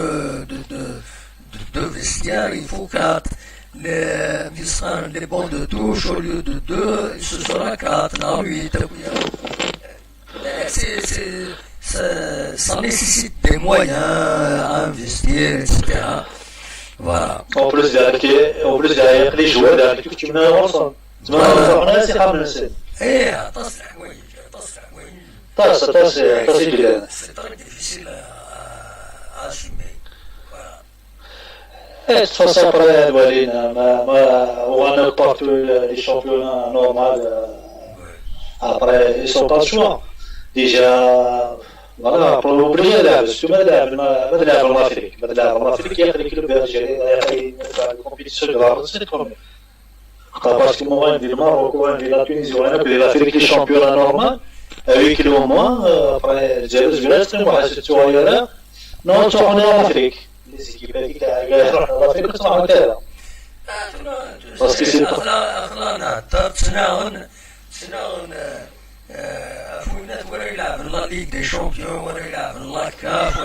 de 2 vestiaires, il faut 4. Les bancs de douche, au lieu de 2, ce sera 4, non, 8. Ça nécessite des moyens à investir, etc. Voilà. En plus derrière les joueurs, derrière tout, tu mets ensemble. Tu mets ensemble, c'est pas mal. ايه تصلح حوايج تصلح c'est très difficile à assumer. De toute façon, après, on a partout les championnats normaux. Après, ils ne sont pas le choix. Déjà, voilà, pour oublier là, parce que maintenant, en Afrique, il y a des clubs algériens, il y a des compétitions de la c'est comme parce que moi, je dis le Maroc, je dis la Tunisie, l'Afrique est championnat normal, avec le moins, après, je reste, moi, je suis ailleurs, non, on est en Afrique. Les équipes qui en Afrique sont en terre. Parce que c'est فوينات ولا يلعب لا ليغ دي شامبيون ولا يلعب لا كاف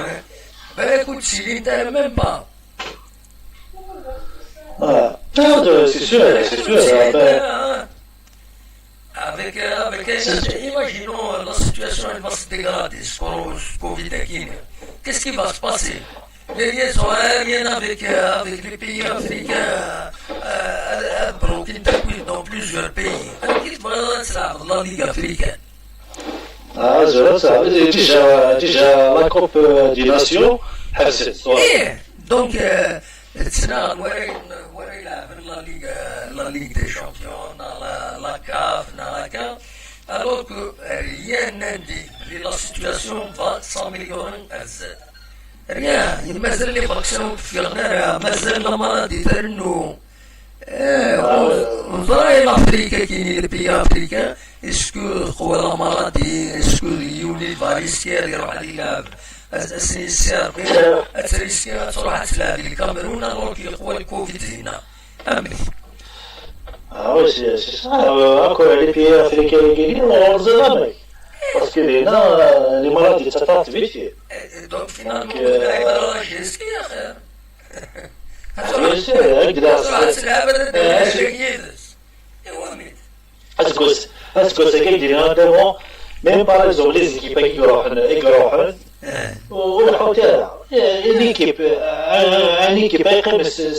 ولا écoute s'il n'intéresse même pas. C'est sûr. Imaginons la situation elle va se dégrader, ce Covid qui qu'est-ce qui va se passer? Les liaisons aériennes avec les pays africains dans plusieurs pays. Qu'est-ce que va la Ligue africaine? Déjà la Coupe des Nations, donc, la Ligue des Champions, la CAF, alors que rien n'indique que la situation va s'améliorer à Z. Rien, il m'a dit les vaccins مازال لما دير انه نظرا l'Afrique qui est le pays africain est-ce que قوى la maladie est-ce que يولي فاريسير يروح يلعب السيسير التريسير تروح تلعب الكاميرون alors qu'il قوى الكوفيد هنا امري oui, c'est ça. Encore les pays africains qui viennent, on les a. Parce que les maladies se traitent vite. Donc finalement, on a juste Est-ce que c'est qu'il dit notamment, même par exemple les équipes qui une équipe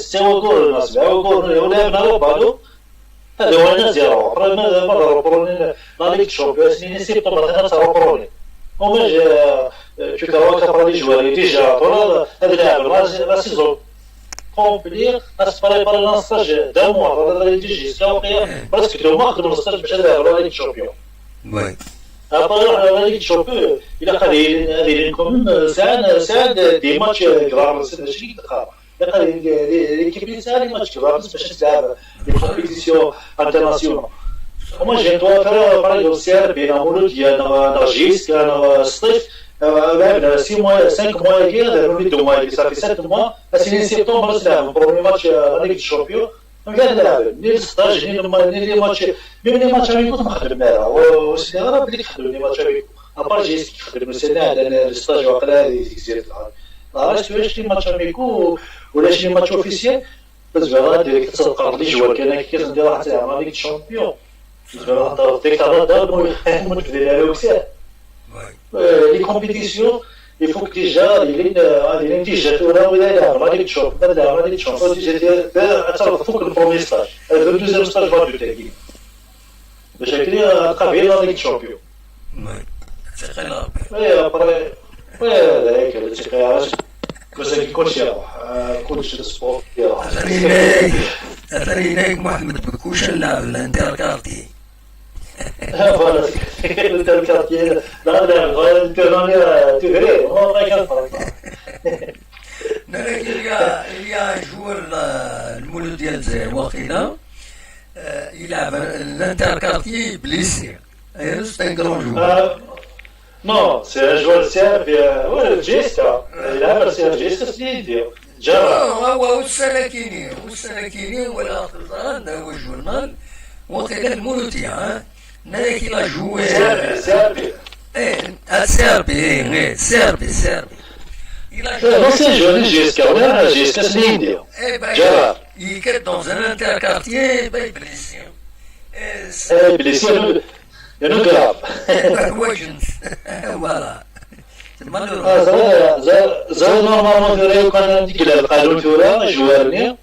c'est au goal هذا هو النزيرو مرة بروني لا ليك شامبيون سنين سيبطا مثلا صاروا بروني هما tu vois qu'après les joueurs déjà هذا اللاعب la saison complet à se préparer un stage d'un mois dans la Ligue jusqu'à presque 2 mois dans le stage باش يلعب la Ligue champion. Oui. Après la Ligue champion il a خلي comme ساعد des matchs graves c'est le chic l'équipe initiale les matchs graves باش تلعب les compétitions internationales. Moi, j'ai dois faire par exemple Serbie, Namouloudia, Nargis, Stif, même 6 mois, 5 mois et demi, 2 mois, ça fait 7 mois. C'est en septembre, c'est le premier match à la Ligue des Champions. On vient de là, ni le stage, ni les matchs, même les matchs avec nous, on a fait le c'est grave, les matchs avec nous. Après, j'ai fait le Sénat, le stage au Calais, etc. Alors, si tu veux, les matchs avec nous, ou les matchs officiels, parce que je تصدق لي جوار كان كيف ندير واحد العام ليك الشامبيون ديك les compétitions il faut que déjà les déjà tout là ولا la Ligue des Champions la Ligue des Champions il faut que le premier stage le deuxième stage va du technique باش هكذا travailler la Ligue des Champions c'est très là et après هذاك التقياس كل شيء يروح كل شيء السبورت يروح أثريناك محمد بكوش اللاعب الانتركارتي voilà الانتركارتي لا الانتركارتي تغري ما كان فرق il y a un joueur المولود ديال الجزائر واقيلا يلعب الانتركارتي بليسي c'est un grand joueur. Non, c'est un joueur serbe, le geste, il a c'est un geste سيدي هو والسلكيني ولا الخلطان هو الجورنال وقيل المولوتي ناكي لا جوي سيربي سيربي non c'est un jeune geste on a un geste سيدي il est dans un interquartier blessé il est grave voilà زاد نورمالمون في رايو كان عندك القانون تولا جوارني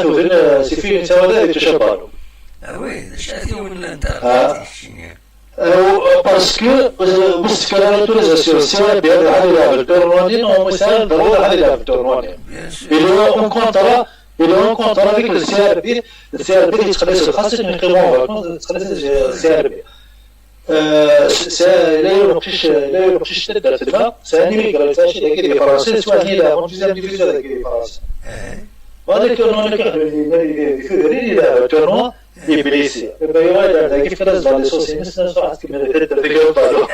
توفين سي فين تاولا تشبالو وي شاتي ولا انت parce que l'autorisation, si on a bien le tournoi, on sait le tournoi. Et là, on comptera avec le CRB. Le CRB, il se laisse passer une très bonne vacances, il se laisse le CRB. لا يناقش تبدا في الماء ثاني قال تاشي ذاك اللي فرنسا سواء هي لا ديزيام ديفيزيون ذاك اللي فرنسا وهذاك التورنوا اللي في لا تورنوا ابليسي بايوا ذاك في راس لي سوسينس صراحه كما قلت لك بالو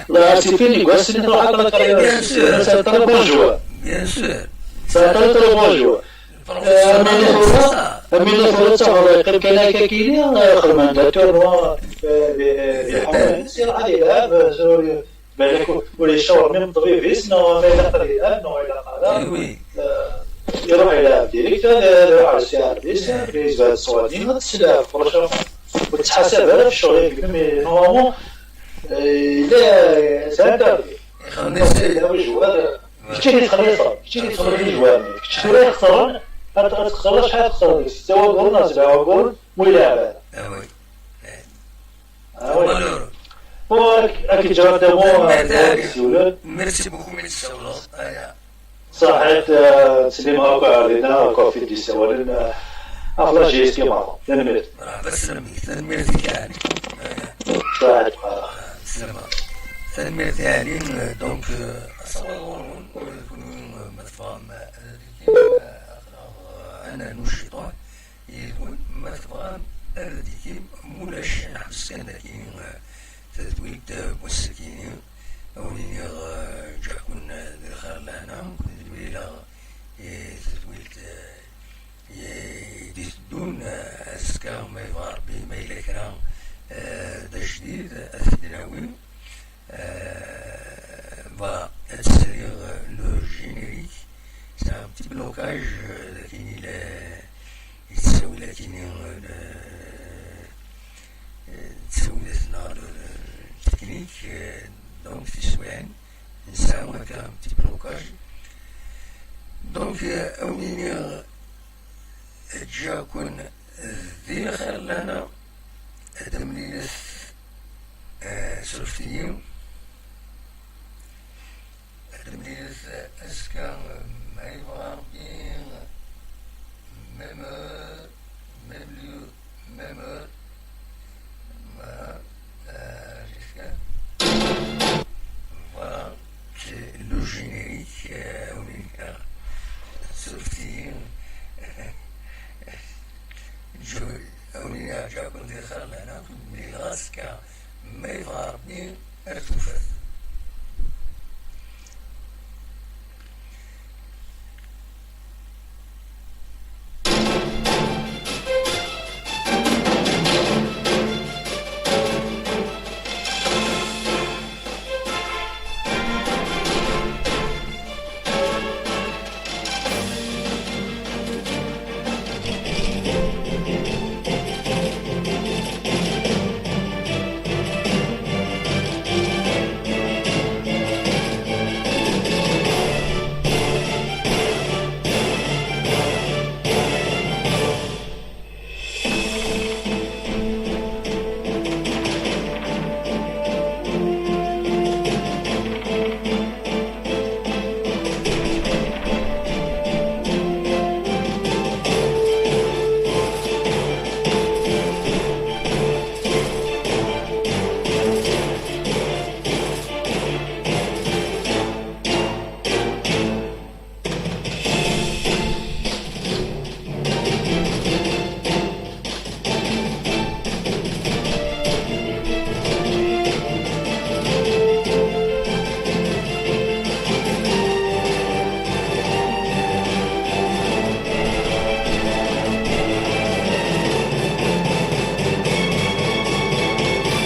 لا سي فيني كواس نروح على الكارير سا ترى بونجوا بيان سور سا ترى بونجوا من الفرصة كان كاينين خدمة تورنوا يصير على يلعب ولا يشاور من طبيب اسمه ما يلعب يلعب نوع يلعب يروح يلعب ديريكت يروح على السيارة بالنسبة للصوالين هذا السلاح فرصة وتحسب هذا في الشغل مي نورمالمون لا سانتر كيتشري خليصة كيتشري جوان كيتشري يخسرون تخسر شحال تخسر سوا جول ناس باعوا جول ويلعب وي اكيد جرات دابا ميرسي بوكو من السولات صحيت سليم هاكا علينا كوفي دي سوالين افلا جي اس كي معهم نميت بس نميت ثاني صحيت نميت ثاني دونك صورون يكونون متفاهم أنا نشيطه يكون متفاهم الذي مولاش نحبس كان لكن تدويد والسكينة أولي جاكون دخل لنا تدويلا تدويد يدون أسكا ما يغار بما يلكرا تجديد الثانوي والسرير لو جينيريك c'est un petit blocage qui يتساوي لكن تساوي التكنيك دونك في سوين نساو هكا un petit blocage دونك أولين جا كون ذي خلانا تمرينة سلفتيين تمرينة أسكا ما يبغى bien même heure, même lieu, même heure. Voilà, jusqu'à. Voilà, c'est le générique sortir. On est à Jacques de Khalana, mais grâce qu'à Maïvar bien, elle tout fait.